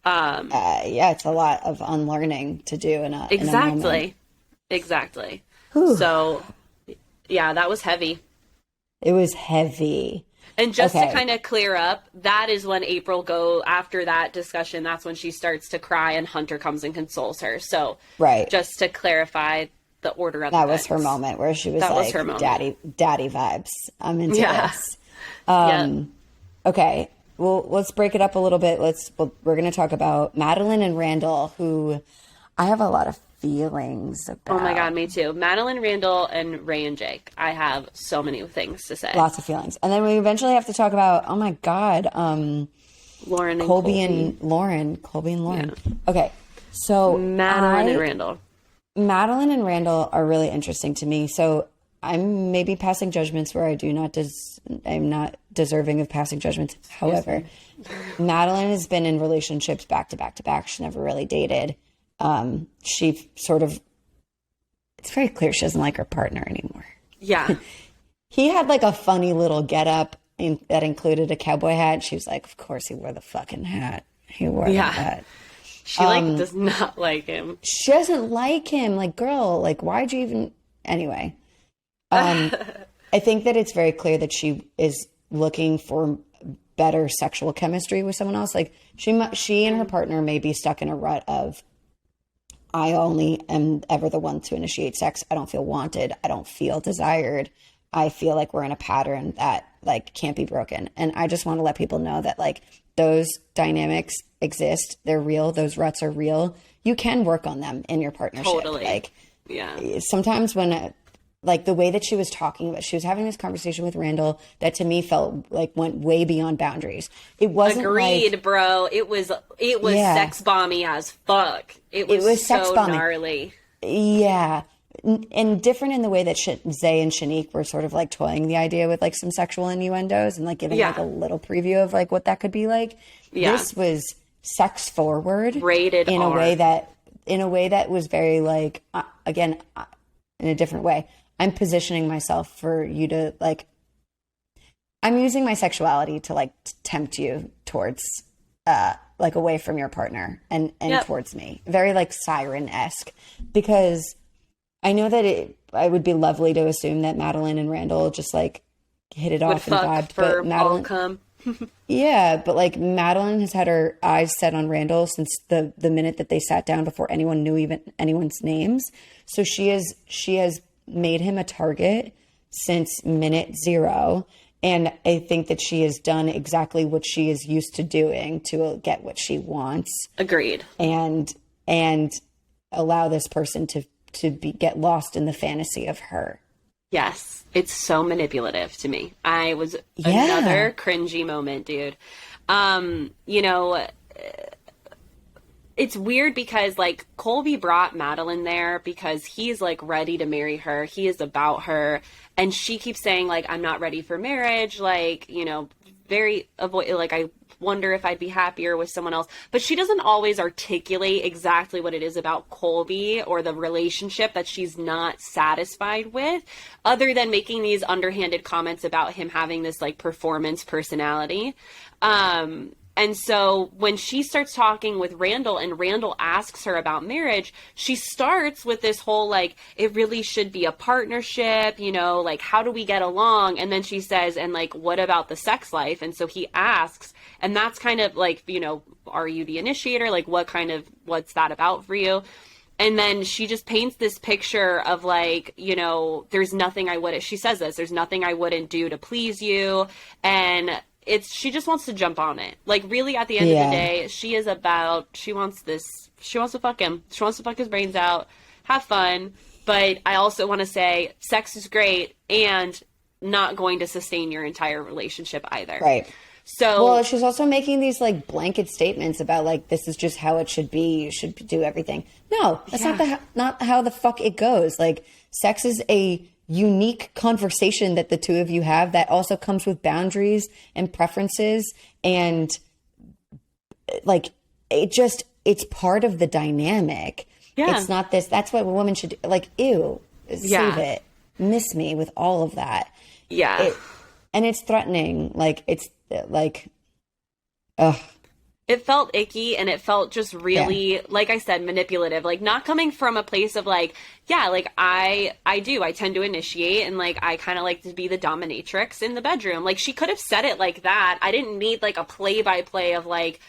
It's a lot of unlearning to do in a moment. Exactly. Whew. So yeah, that was heavy. It was heavy. And just to kind of clear up, that is when after that discussion, that's when she starts to cry and Hunter comes and consoles her. So just to clarify the order of that was her moment where she was daddy vibes. I'm into this. Okay. Well, let's break it up a little bit. We're going to talk about Madeline and Randall, who I have a lot of feelings about. Oh my God, me too. Madeline, Randall, and Ray and Jake. I have so many things to say. Lots of feelings. And then we eventually have to talk about, oh my God, Lauren and Colby and Lauren. Colby and Lauren. Yeah. Okay. So Madeline and Randall. Madeline and Randall are really interesting to me. So I'm maybe passing judgments where I'm not deserving of passing judgments. However, Madeline has been in relationships back to back to back. She never really dated. She sort of, it's very clear she doesn't like her partner anymore. Yeah. He had like a funny little getup that included a cowboy hat. She was like, of course he wore the fucking hat. He wore the hat. She does not like him. She doesn't like him. Like, girl, like, why'd you even, anyway. I think that it's very clear that she is looking for better sexual chemistry with someone else. Like she and her partner may be stuck in a rut of, I only am ever the one to initiate sex. I don't feel wanted. I don't feel desired. I feel like we're in a pattern that like can't be broken. And I just want to let people know that like those dynamics exist. They're real. Those ruts are real. You can work on them in your partnership. Totally. Like, sometimes when like the way that she was talking about, she was having this conversation with Randall that to me felt like went way beyond boundaries. It wasn't bro. It was sex bomby as fuck. It was so sex bomby. Gnarly. Yeah. And different in the way that Zay and Shanique were sort of like toying the idea with like some sexual innuendos and like giving like a little preview of like what that could be like. Yeah. This was sex forward, rated in R. a way that was very like, again, in a different way. I'm positioning myself for you to like, I'm using my sexuality to like tempt you towards, like away from your partner and towards me. Very like siren-esque, because I know that it would be lovely to assume that Madeline and Randall just like hit it off and vibed, but Madeline, Yeah, but like Madeline has had her eyes set on Randall since the minute that they sat down before anyone knew even anyone's names. So she has made him a target since minute zero. And I think that she has done exactly what she is used to doing to get what she wants. Agreed. And allow this person get lost in the fantasy of her. Yes, it's so manipulative to me. I was another cringy moment, dude. You know, it's weird because like Colby brought Madeline there because he's like ready to marry her. He is about her. And she keeps saying like, I'm not ready for marriage. Like, you know, I wonder if I'd be happier with someone else. But she doesn't always articulate exactly what it is about Colby or the relationship that she's not satisfied with, other than making these underhanded comments about him having this like performance personality. And so when she starts talking with Randall and Randall asks her about marriage, she starts with this whole, like, it really should be a partnership, you know, like, how do we get along? And then she says, and like, what about the sex life? And so he asks, and that's kind of like, you know, are you the initiator? Like, what's that about for you? And then she just paints this picture of like, you know, there's nothing she says this, there's nothing I wouldn't do to please you. And she just wants to jump on it. Like, really, at the end of the day, she wants to fuck him. She wants to fuck his brains out, have fun. But I also want to say sex is great and not going to sustain your entire relationship either. Right. So, well, she's also making these like blanket statements about like, this is just how it should be. You should do everything. No, that's not how the fuck it goes. Like, sex is a unique conversation that the two of you have that also comes with boundaries and preferences, and like it's part of the dynamic. It's not this, that's what a woman should do. Like, ew, save it, miss me with all of that. And it's threatening. Like, it's like, ugh. It felt icky, and it felt just really, like I said, manipulative. Like, not coming from a place of like, like I tend to initiate, and like I kind of like to be the dominatrix in the bedroom. Like, she could have said it like that. I didn't need like a play-by-play of like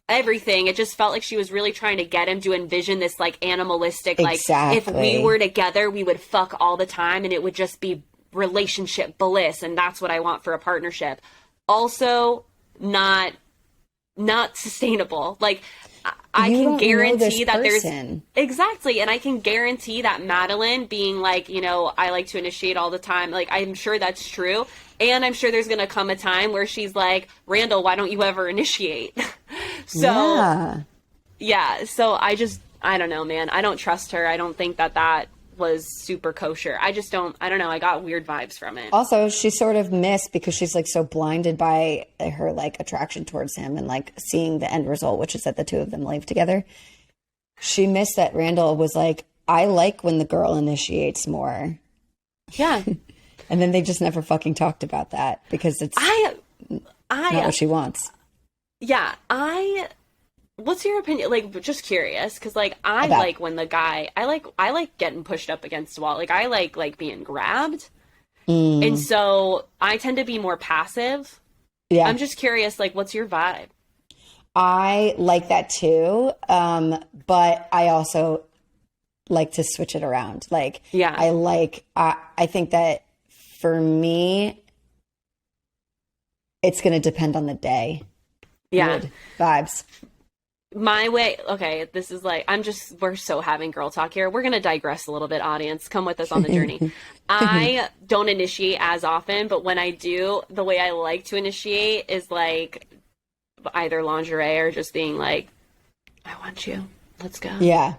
everything. It just felt like she was really trying to get him to envision this like animalistic, like if we were together, we would fuck all the time, and it would just be relationship bliss, and that's what I want for a partnership. Also, not sustainable. Like, I can guarantee that there's exactly, and I can guarantee that Madeline being like, you know, I like to initiate all the time, like, I'm sure that's true, and I'm sure there's gonna come a time where she's like, Randall, why don't you ever initiate? So so I don't know, man. I don't trust her. I don't think that was super kosher. I don't know. I got weird vibes from it. Also, she sort of missed because she's like so blinded by her like attraction towards him and like seeing the end result, which is that the two of them live together. She missed that Randall was like, I like when the girl initiates more. Yeah. And then they just never fucking talked about that because it's not what she wants. Yeah. What's your opinion? Like, just curious, because like I like when the guy, I like getting pushed up against the wall. Like, I like being grabbed, and so I tend to be more passive. Yeah, I'm just curious. Like, what's your vibe? I like that too, but I also like to switch it around. Like, I think that for me, it's going to depend on the day. Yeah, mood, vibes. My way, okay, this is like, we're so having girl talk here. We're going to digress a little bit, audience. Come with us on the journey. I don't initiate as often, but when I do, the way I like to initiate is like either lingerie or just being like, I want you. Let's go. Yeah.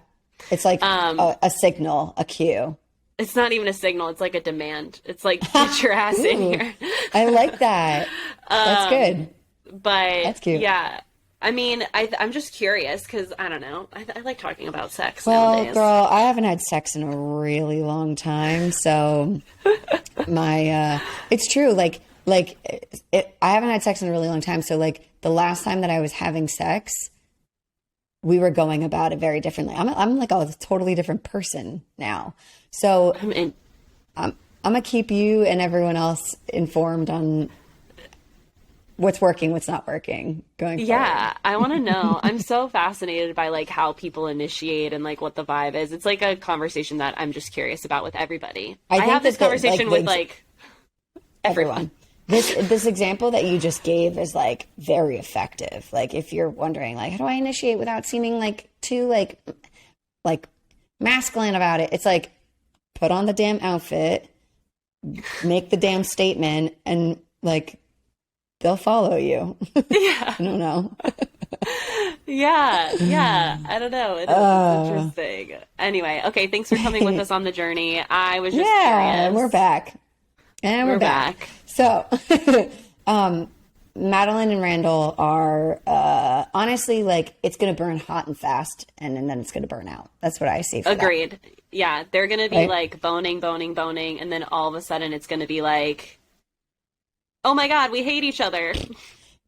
It's like a signal, a cue. It's not even a signal. It's like a demand. It's like, get your ass in here. I like that. That's good. But that's cute. Yeah. I mean, I'm just curious because I don't know. I like talking about sex Well, nowadays. girl, I haven't had sex in a really long time, so it's true. I haven't had sex in a really long time, so like the last time that I was having sex, we were going about it very differently. I'm like a totally different person now, so I'm gonna keep you and everyone else informed on what's working, what's not working going forward. Yeah, I want to know. I'm so fascinated by like how people initiate and like what the vibe is. It's like a conversation that I'm just curious about with everybody. I think have this that conversation with like everyone. This example that you just gave is like very effective. Like if you're wondering like how do I initiate without seeming like too like masculine about it, it's like put on the damn outfit, make the damn statement, and like they'll follow you. Yeah. I don't know. Yeah. I don't know. It's interesting. Anyway, okay, thanks for coming with us on the journey. I was just curious. And we're back. And we're back. So, Madeline and Randall are honestly like it's going to burn hot and fast, and then it's going to burn out. That's what I see. Agreed. That. Yeah, they're going to be like boning, and then all of a sudden it's going to be like, oh my God, we hate each other.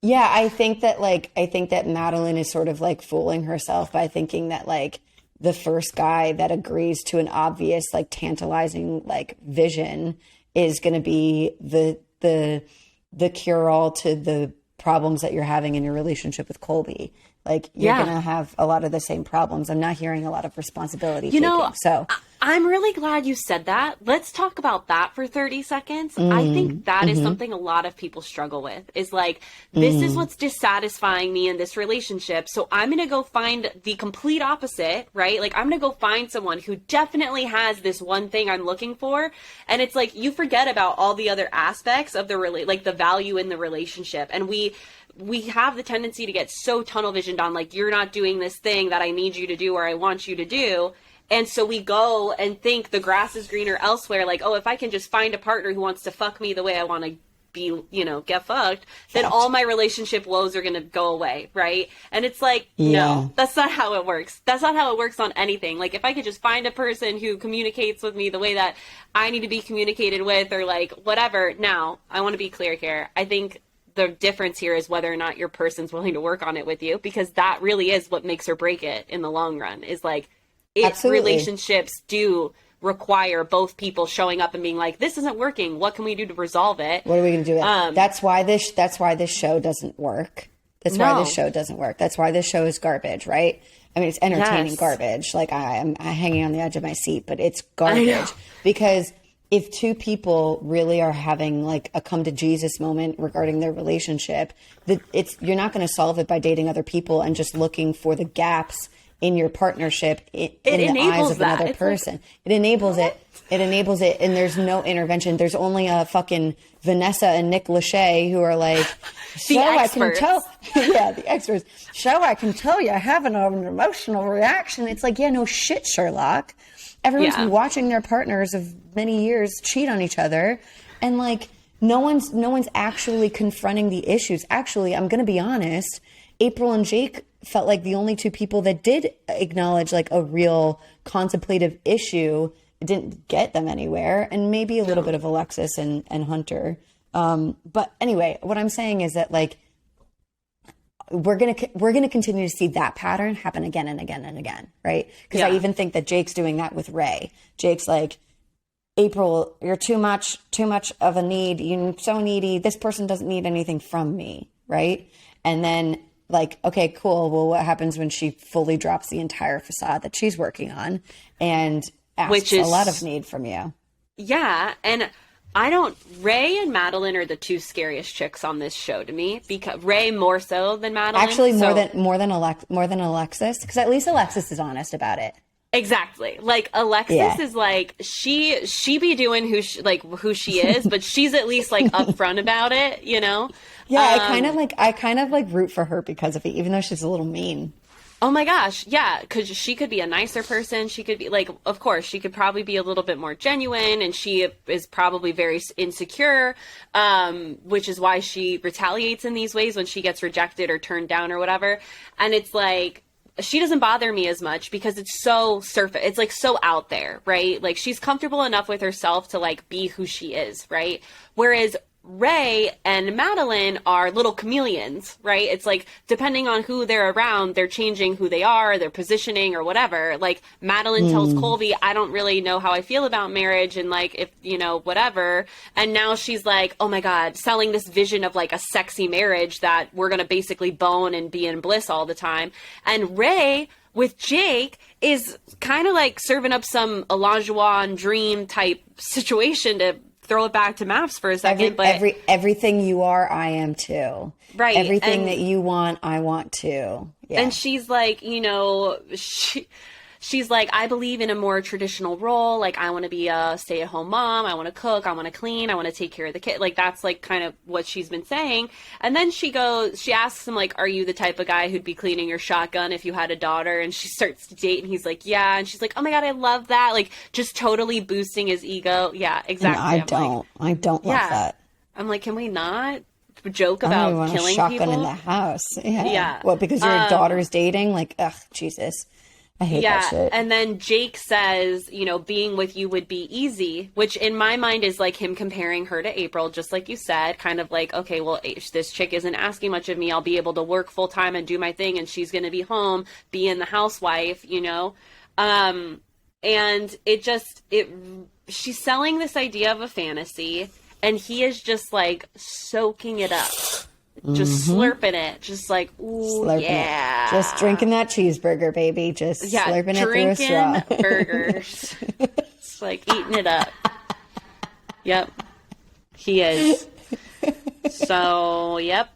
Yeah, I think that Madeline is sort of like fooling herself by thinking that like the first guy that agrees to an obvious like tantalizing like vision is going to be the cure all to the problems that you're having in your relationship with Colby. Like you're going to have a lot of the same problems. I'm not hearing a lot of responsibility taking. So I'm really glad you said that. Let's talk about that for 30 seconds. I think that is something a lot of people struggle with is like, this is what's dissatisfying me in this relationship. So I'm going to go find the complete opposite, right? Like I'm going to go find someone who definitely has this one thing I'm looking for. And it's like, you forget about all the other aspects of the like the value in the relationship. And we have the tendency to get so tunnel visioned on like, you're not doing this thing that I need you to do or I want you to do. And so we go and think the grass is greener elsewhere. Like, oh, if I can just find a partner who wants to fuck me the way I want to be, get fucked, then all my relationship woes are going to go away. Right. And it's like, no, that's not how it works. That's not how it works on anything. Like if I could just find a person who communicates with me the way that I need to be communicated with or like whatever. Now, I want to be clear here. I think the difference here is whether or not your person's willing to work on it with you, because that really is what makes or break it in the long run is like, relationships do require both people showing up and being like, this isn't working. What can we do to resolve it? What are we going to do? That's why this show doesn't work. Why this show doesn't work. That's why this show is garbage, right? I mean, it's entertaining garbage. Like I'm hanging on the edge of my seat, but it's garbage because if two people really are having like a come to Jesus moment regarding their relationship, you're not going to solve it by dating other people and just looking for the gaps in your partnership in the eyes of another person. It enables it. It enables it. And there's no intervention. There's only a fucking Vanessa and Nick Lachey who are like, I can tell. Yeah, the experts. I can tell you having an emotional reaction. It's like, yeah, no shit, Sherlock. Everyone's been watching their partners of many years cheat on each other. And like, no one's actually confronting the issues. Actually, I'm going to be honest. April and Jake felt like the only two people that did acknowledge like a real contemplative issue. It didn't get them anywhere, and maybe a little bit of Alexis and Hunter. But anyway, what I'm saying is that like we're gonna continue to see that pattern happen again and again and again, right? Because I even think that Jake's doing that with Ray. Jake's like, April, you're too much of a need. You're so needy. This person doesn't need anything from me, right? And then like, okay, cool. Well, what happens when she fully drops the entire facade that she's working on and asks a lot of need from you? Yeah. And Ray and Madeline are the two scariest chicks on this show to me, because Ray more so than Madeline. Actually, more than Alexis, because at least Alexis is honest about it. Exactly. Like Alexis is like, she be doing who she is, but she's at least like upfront about it, Yeah, I kind of like root for her because of it, even though she's a little mean. Oh my gosh, yeah, because she could be a nicer person. She could be like, of course, she could probably be a little bit more genuine, and she is probably very insecure, which is why she retaliates in these ways when she gets rejected or turned down or whatever. And it's like, she doesn't bother me as much because it's so surface. It's like so out there, right? Like she's comfortable enough with herself to like be who she is, right? Whereas Ray and Madeline are little chameleons, right? It's like, depending on who they're around, they're changing who they are, their positioning or whatever. Like, Madeline tells Colby, I don't really know how I feel about marriage and, like, if, you know, whatever. And now she's like, oh my God, selling this vision of, like, a sexy marriage that we're going to basically bone and be in bliss all the time. And Ray, with Jake, is kind of like serving up some Olajuwon dream type situation, to throw it back to MAFS for a second. Everything you are, I am too. Right. Everything that you want, I want too. Yeah. And she's like, you know, she's like, I believe in a more traditional role. Like, I want to be a stay-at-home mom. I want to cook. I want to clean. I want to take care of the kid. Like, that's like kind of what she's been saying. And then she asks him, like, are you the type of guy who'd be cleaning your shotgun if you had a daughter? And she starts to date, and he's like, yeah. And she's like, oh my God, I love that. Like, just totally boosting his ego. Yeah, exactly. I don't love that. I'm like, can we not joke about killing shotgun people in the house? Yeah. What, because your daughter's dating? Like, ugh, Jesus. I hate that shit. And then Jake says, you know, being with you would be easy, which in my mind is like him comparing her to April, just like you said, kind of like, okay, well, this chick isn't asking much of me. I'll be able to work full time and do my thing, and she's going to be home, being the housewife, you know? And she's selling this idea of a fantasy, and he is just like soaking it up. Just slurping it. Just like, ooh, slurping it. Just drinking that cheeseburger, baby. Just slurping it through a straw. Burgers. It's like eating it up. Yep. He is. So, yep.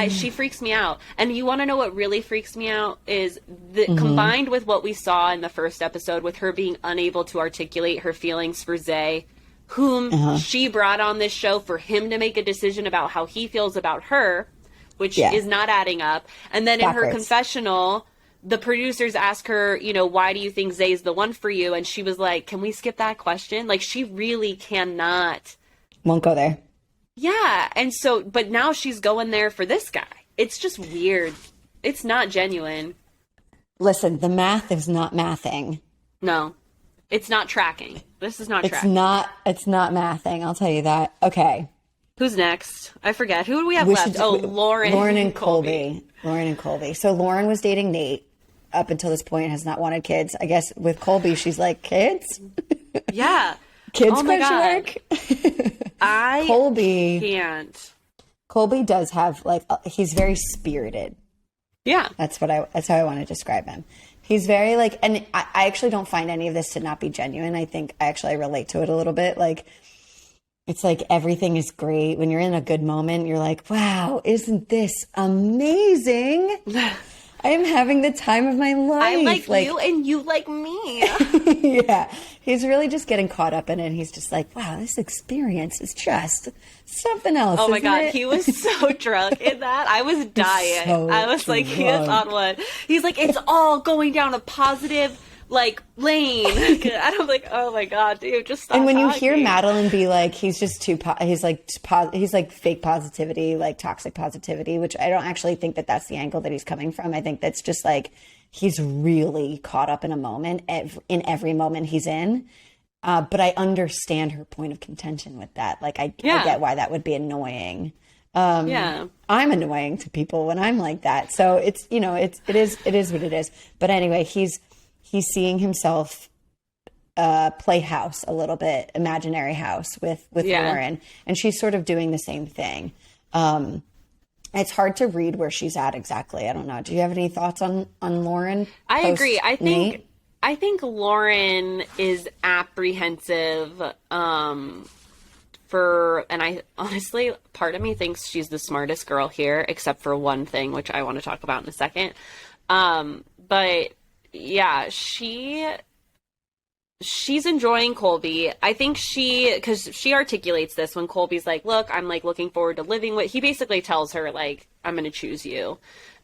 She freaks me out. And you want to know what really freaks me out is combined with what we saw in the first episode with her being unable to articulate her feelings for Zay, whom she brought on this show for him to make a decision about how he feels about her, which is not adding up. And then in her confessional, the producers ask her, you know, why do you think Zay's the one for you? And she was like, can we skip that question? Like, she really cannot. Won't go there. Yeah. And so, but now she's going there for this guy. It's just weird. It's not genuine. Listen, the math is not mathing. No. It's not tracking. This is not tracking. It's not mathing. I'll tell you that. Okay. Who's next? I forget. Who do we have left? Lauren. Lauren and Colby. Lauren and Colby. So Lauren was dating Nate up until this point, has not wanted kids. I guess with Colby, she's like, kids? Yeah. Kids, oh mark? Colby can't. Colby does have, like, he's very spirited. Yeah. That's how I want to describe him. He's very, like, and I actually don't find any of this to not be genuine. I think I relate to it a little bit. Like, it's like everything is great. When you're in a good moment, you're like, wow, isn't this amazing? I am having the time of my life. I like you and you like me. Yeah. He's really just getting caught up in it. And he's just like, wow, this experience is just something else. Oh my God. He was so drunk in that. I was dying. I was drunk. Like, he is on one. He's like, it's all going down a positive, like, lane. And I'm like, oh my God, dude, just stop. And when talking. You hear Madeline be like, he's just he's like fake positivity, like toxic positivity, which I don't actually think that that's the angle that he's coming from. I think that's just like, he's really caught up in a moment in every moment he's in. But I understand her point of contention with that. Like, I get why that would be annoying. I'm annoying to people when I'm like that. So it's, you know, it is what it is. But anyway, he's seeing himself play house a little bit, imaginary house with Lauren, and she's sort of doing the same thing. It's hard to read where she's at exactly. I don't know. Do you have any thoughts on Lauren? I agree. I think Lauren is apprehensive and I honestly, part of me thinks she's the smartest girl here, except for one thing, which I want to talk about in a second. But yeah, she's enjoying Colby. I think because she articulates this when Colby's like, look, I'm like looking forward to living with, he basically tells her like, I'm going to choose you.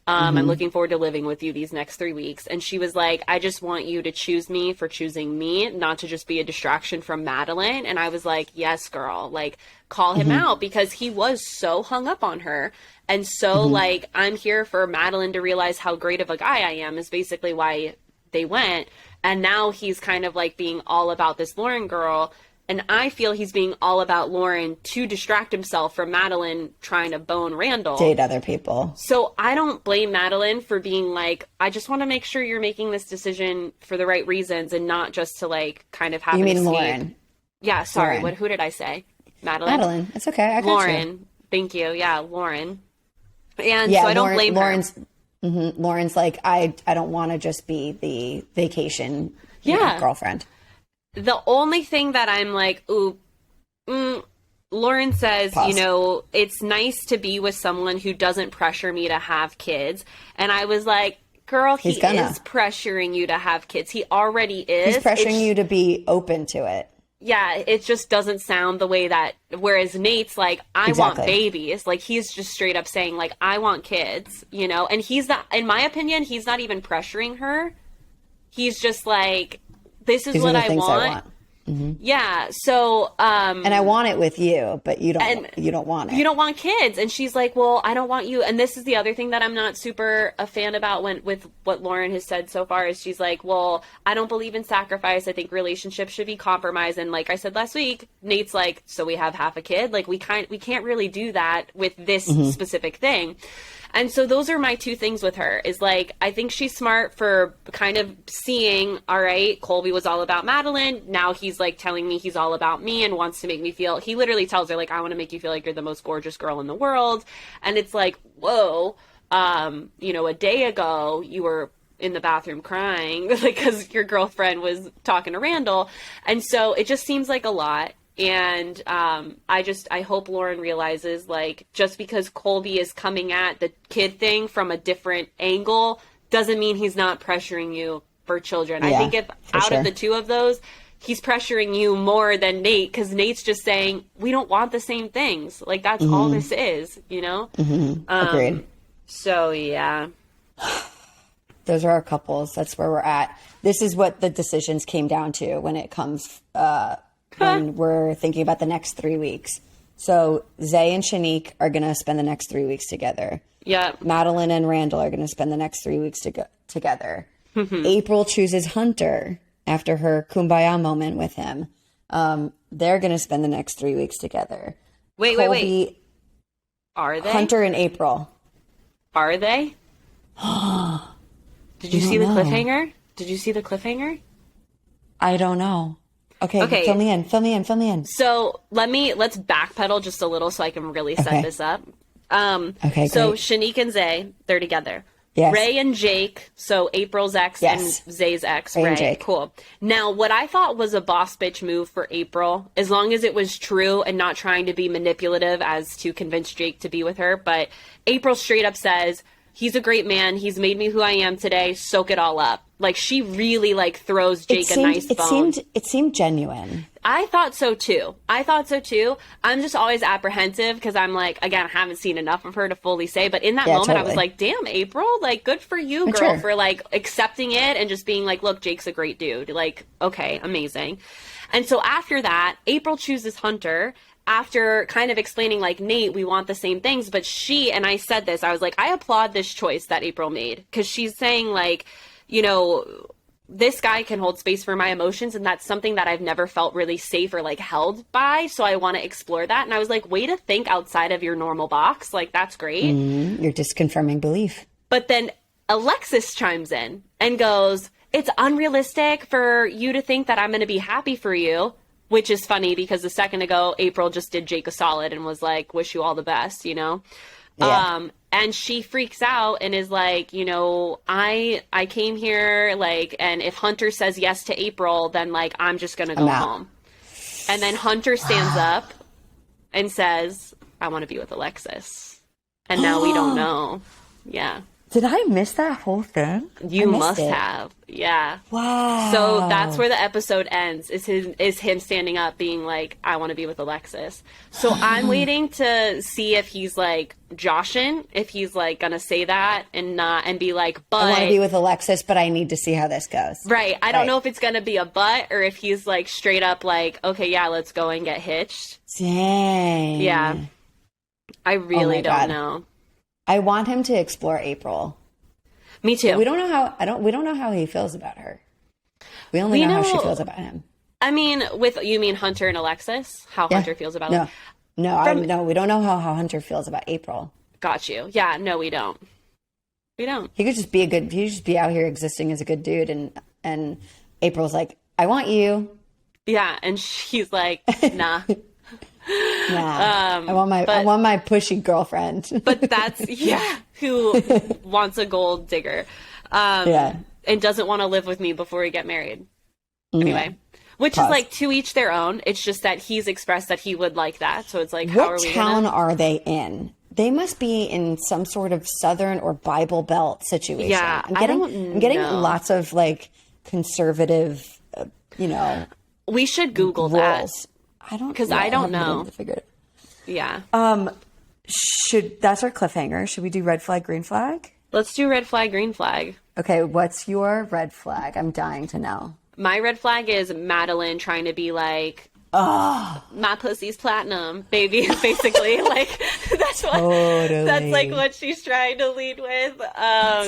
I'm looking forward to living with you these next 3 weeks. And she was like, I just want you to choose me for choosing me, not to just be a distraction from Madeline. And I was like, yes, girl, like, call him out, because he was so hung up on her. And so like, I'm here for Madeline to realize how great of a guy I am is basically why they went. And now he's kind of like being all about this Lauren girl. And I feel he's being all about Lauren to distract himself from Madeline trying to bone Randall. Date other people. So I don't blame Madeline for being like, I just want to make sure you're making this decision for the right reasons and not just to like kind of have You an mean escape. Lauren? Yeah, sorry. Lauren. Who did I say? Madeline. It's okay. I got Lauren. you. Thank you. Yeah, Lauren. And Yeah, so I don't blame her. Lauren's like, I don't want to just be the vacation girlfriend. The only thing that I'm like, Lauren says, Pause. you know, it's nice to be with someone who doesn't pressure me to have kids. And I was like, girl, he is pressuring you to have kids. He already is. He's pressuring you to be open to it. Yeah, it just doesn't sound the way that, whereas Nate's like, I want babies. Like, he's just straight up saying, like, I want kids, you know? And he's not, in my opinion, he's not even pressuring her. He's just like, this is what I want. Mm-hmm. Yeah. So, and I want it with you, but you don't want it. You don't want kids. And she's like, well, I don't want you. And this is the other thing that I'm not super a fan about with what Lauren has said so far is she's like, well, I don't believe in sacrifice. I think relationships should be compromised. And like I said last week, Nate's like, so we have half a kid. Like we can't really do that with this specific thing. And so those are my two things with her is like, I think she's smart for kind of seeing, all right, Colby was all about Madeline. Now he's like telling me he's all about me and wants to make me feel, he literally tells her like, I want to make you feel like you're the most gorgeous girl in the world. And it's like, whoa, you know, a day ago you were in the bathroom crying like, cause your girlfriend was talking to Randall. And so it just seems like a lot. And I hope Lauren realizes, like, just because Colby is coming at the kid thing from a different angle doesn't mean he's not pressuring you for children. I think if out of the two of those, he's pressuring you more than Nate, because Nate's just saying, we don't want the same things. Like, that's all this is, you know? Agreed. So, yeah. Those are our couples. That's where we're at. This is what the decisions came down to when it comes when we're thinking about the next 3 weeks. So Zay and Shanique are going to spend the next 3 weeks together. Yeah. Madeline and Randall are going to spend the next 3 weeks together. April chooses Hunter after her kumbaya moment with him. They're going to spend the next 3 weeks together. Wait. Are they? Hunter and April. Are they? Did you see the cliffhanger? Did you see the cliffhanger? I don't know. Okay. Fill me in. So let's backpedal just a little so I can really set this up. So great. Shanique and Zay, they're together. Yes. Ray and Jake, so April's ex and Zay's ex, Ray and Ray. Jake. Cool. Now, what I thought was a boss bitch move for April, as long as it was true and not trying to be manipulative as to convince Jake to be with her, but April straight up says, he's a great man. He's made me who I am today. Soak it all up. Like, she really, like, throws Jake a nice bone. It seemed genuine. I thought so, too. I'm just always apprehensive because I'm like, again, I haven't seen enough of her to fully say. But in that moment, totally. I was like, damn, April, like, good for you, girl, for, like, accepting it and just being like, look, Jake's a great dude. Like, okay, amazing. And so after that, April chooses Hunter. After kind of explaining, like, Nate, we want the same things. But and I said this, I was like, I applaud this choice that April made. Because she's saying, like, you know, this guy can hold space for my emotions. And that's something that I've never felt really safe or, like, held by. So I want to explore that. And I was like, way to think outside of your normal box. Like, that's great. You're just confirming belief. But then Alexis chimes in and goes, it's unrealistic for you to think that I'm going to be happy for you. Which is funny because a second ago, April just did Jake a solid and was like, wish you all the best, you know? Yeah. And she freaks out and is like, you know, I came here, like, and if Hunter says yes to April, then, like, I'm just going to go home. And then Hunter stands up and says, I want to be with Alexis. And now we don't know. Yeah. Did I miss that whole thing? You must have. Yeah. Wow. So that's where the episode ends, is him standing up being like, I want to be with Alexis. So I'm waiting to see if he's like joshing, if he's like going to say that and be like, but I want to be with Alexis, but I need to see how this goes. Right. I don't know if it's going to be a but or if he's like straight up like, okay, yeah, let's go and get hitched. Dang. Yeah. I really don't know. I want him to explore April. Me too. But we don't know how he feels about her. We only know how she feels about him. I mean, you mean Hunter and Alexis? How Yeah. Hunter feels about No, it? no, we don't know how Hunter feels about April. Got you. Yeah, no, we don't. We don't. He could just be out here existing as a good dude, and April's like, I want you. Yeah, and she's like, nah. Nah, I want my pushy girlfriend. But that's, yeah, who wants a gold digger. Yeah. And doesn't want to live with me before we get married. Anyway. Yeah. Which Pause. is like to each their own. It's just that he's expressed that he would like that. So it's like, how are What we town are they in? They must be in some sort of Southern or Bible Belt situation. Yeah, I'm getting lots of like conservative, We should Google rules. that. I don't, Because yeah, I don't haven't been know. able to figure it. Yeah. That's our cliffhanger. Should we do red flag, green flag? Let's do red flag, green flag. Okay, what's your red flag? I'm dying to know. My red flag is Madeline trying to be like, my pussy's platinum, baby. Basically, like that's what she's trying to lead with.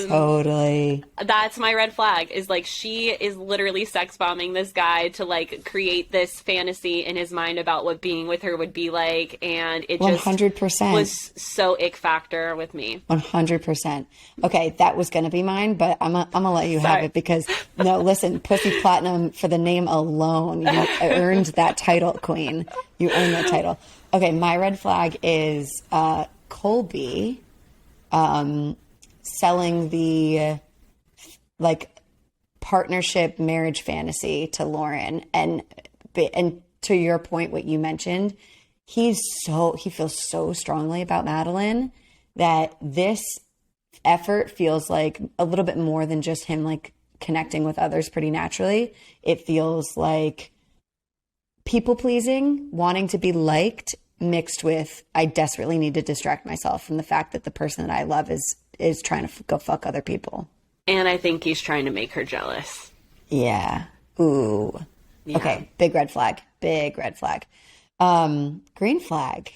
Totally. That's my red flag. Is like she is literally sex bombing this guy to like create this fantasy in his mind about what being with her would be like, and it just 100% was so ick factor with me. 100%. Okay, that was going to be mine, but I'm gonna let you have it because no, listen, Pussy Platinum for the name alone, you earned that title, queen. You earned that title. Okay, my red flag is Colby selling the like partnership marriage fantasy to Lauren, and to your point, what you mentioned, he feels so strongly about Madeline that this effort feels like a little bit more than just him like connecting with others pretty naturally. It feels like people pleasing, wanting to be liked, mixed with I desperately need to distract myself from the fact that the person that I love is trying to go fuck other people. And I think he's trying to make her jealous. Yeah. Ooh. Yeah. Okay. Big red flag. Big red flag. Green flag.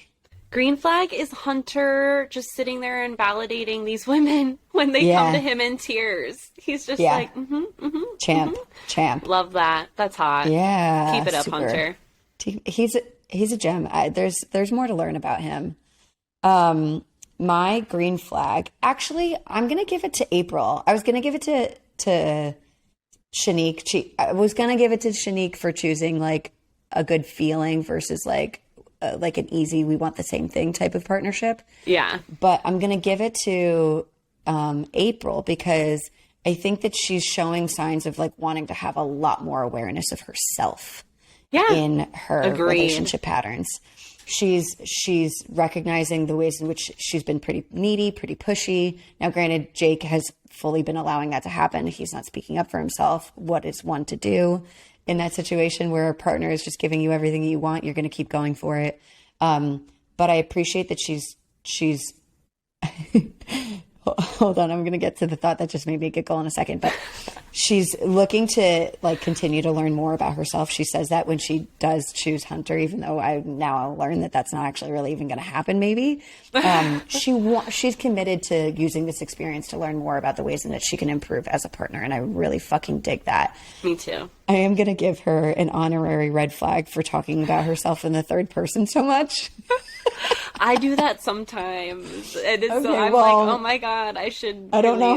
Green flag is Hunter just sitting there and validating these women when they come to him in tears. He's just like, champ. Love that. That's hot. Yeah. Keep it up, super. Hunter. He's a gem. There's more to learn about him. My green flag, actually, I'm going to give it to April. I was going to give it to Shanique. I was going to give it to Shanique for choosing like a good feeling versus like an easy, we want the same thing type of partnership. Yeah. But I'm going to give it to April because I think that she's showing signs of like wanting to have a lot more awareness of herself in her relationship patterns. She's recognizing the ways in which she's been pretty needy, pretty pushy. Now, granted, Jake has fully been allowing that to happen. He's not speaking up for himself. What is one to do in that situation where a partner is just giving you everything you want? You're going to keep going for it. But I appreciate that she's hold on, I'm going to get to the thought that just made me giggle in a second, but she's looking to like continue to learn more about herself. She says that when she does choose Hunter, even though I now learn that that's not actually really even going to happen. Maybe she's committed to using this experience to learn more about the ways in which she can improve as a partner. And I really fucking dig that. Me too. I am going to give her an honorary red flag for talking about herself in the third person so much. I do that sometimes. And it's so, I'm well, like, oh my God, I should. I don't really,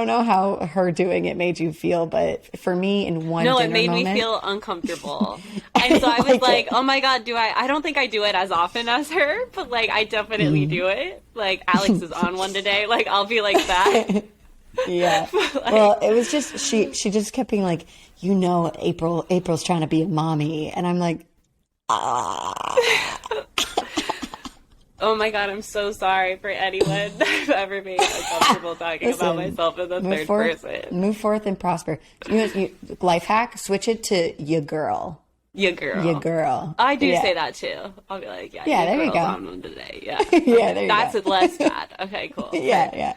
know how her doing it made you feel, but for me in one no, dinner it made moment, me feel uncomfortable. And so I was like, oh my God, I don't think I do it as often as her, but like I definitely do it. Like Alex is on one today. Like I'll be like that. Yeah. Well, it was just, she just kept being like, April's trying to be a mommy. And I'm like, oh my God, I'm so sorry for anyone I've ever made uncomfortable talking about myself in the third person. Move forth and prosper. Life hack, switch it to your girl. Your girl. I do say that too. I'll be like, yeah, there you go. On one today. Yeah. Yeah, there you That's go. less bad. Okay, cool. Yeah.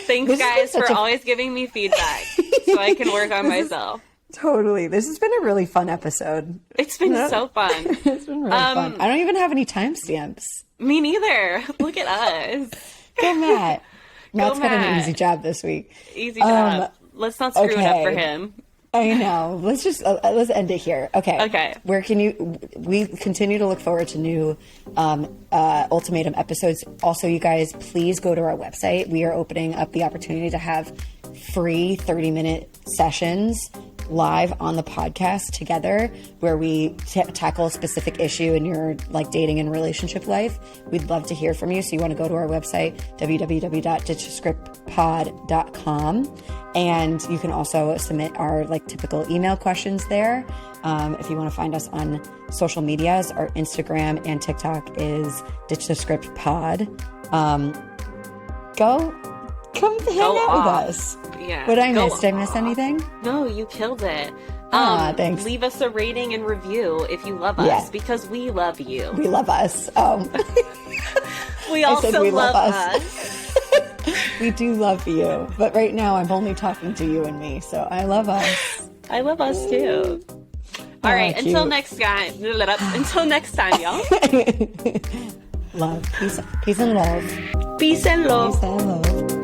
Thanks, guys, for always giving me feedback so I can work on myself. Totally. This has been a really fun episode. It's been so fun. It's been really fun. I don't even have any timestamps. Me neither. Look at us. Go Matt. Matt's got an easy job this week. Easy job. Let's not screw it up for him. I know. Let's end it here. Okay. Okay. We continue to look forward to new Ultimatum episodes. Also, you guys, please go to our website. We are opening up the opportunity to have free 30-minute sessions live on the podcast together where we tackle a specific issue in your like dating and relationship life. We'd love to hear from you. So you want to go to our website, www.ditchthescriptpod.com. And you can also submit our like typical email questions there. If you want to find us on social medias, our Instagram and TikTok is Ditch the Script Pod. Come hang out with us. Yeah. What I missed? Did I miss anything? No, you killed it. Thanks. Leave us a rating and review if you love us, because we love you. We love us. We also love us. We do love you. But right now I'm only talking to you and me. So I love us. I love us too. All right. Until next time. Until next time, y'all. Love. Peace and love. Peace and love. Peace and love.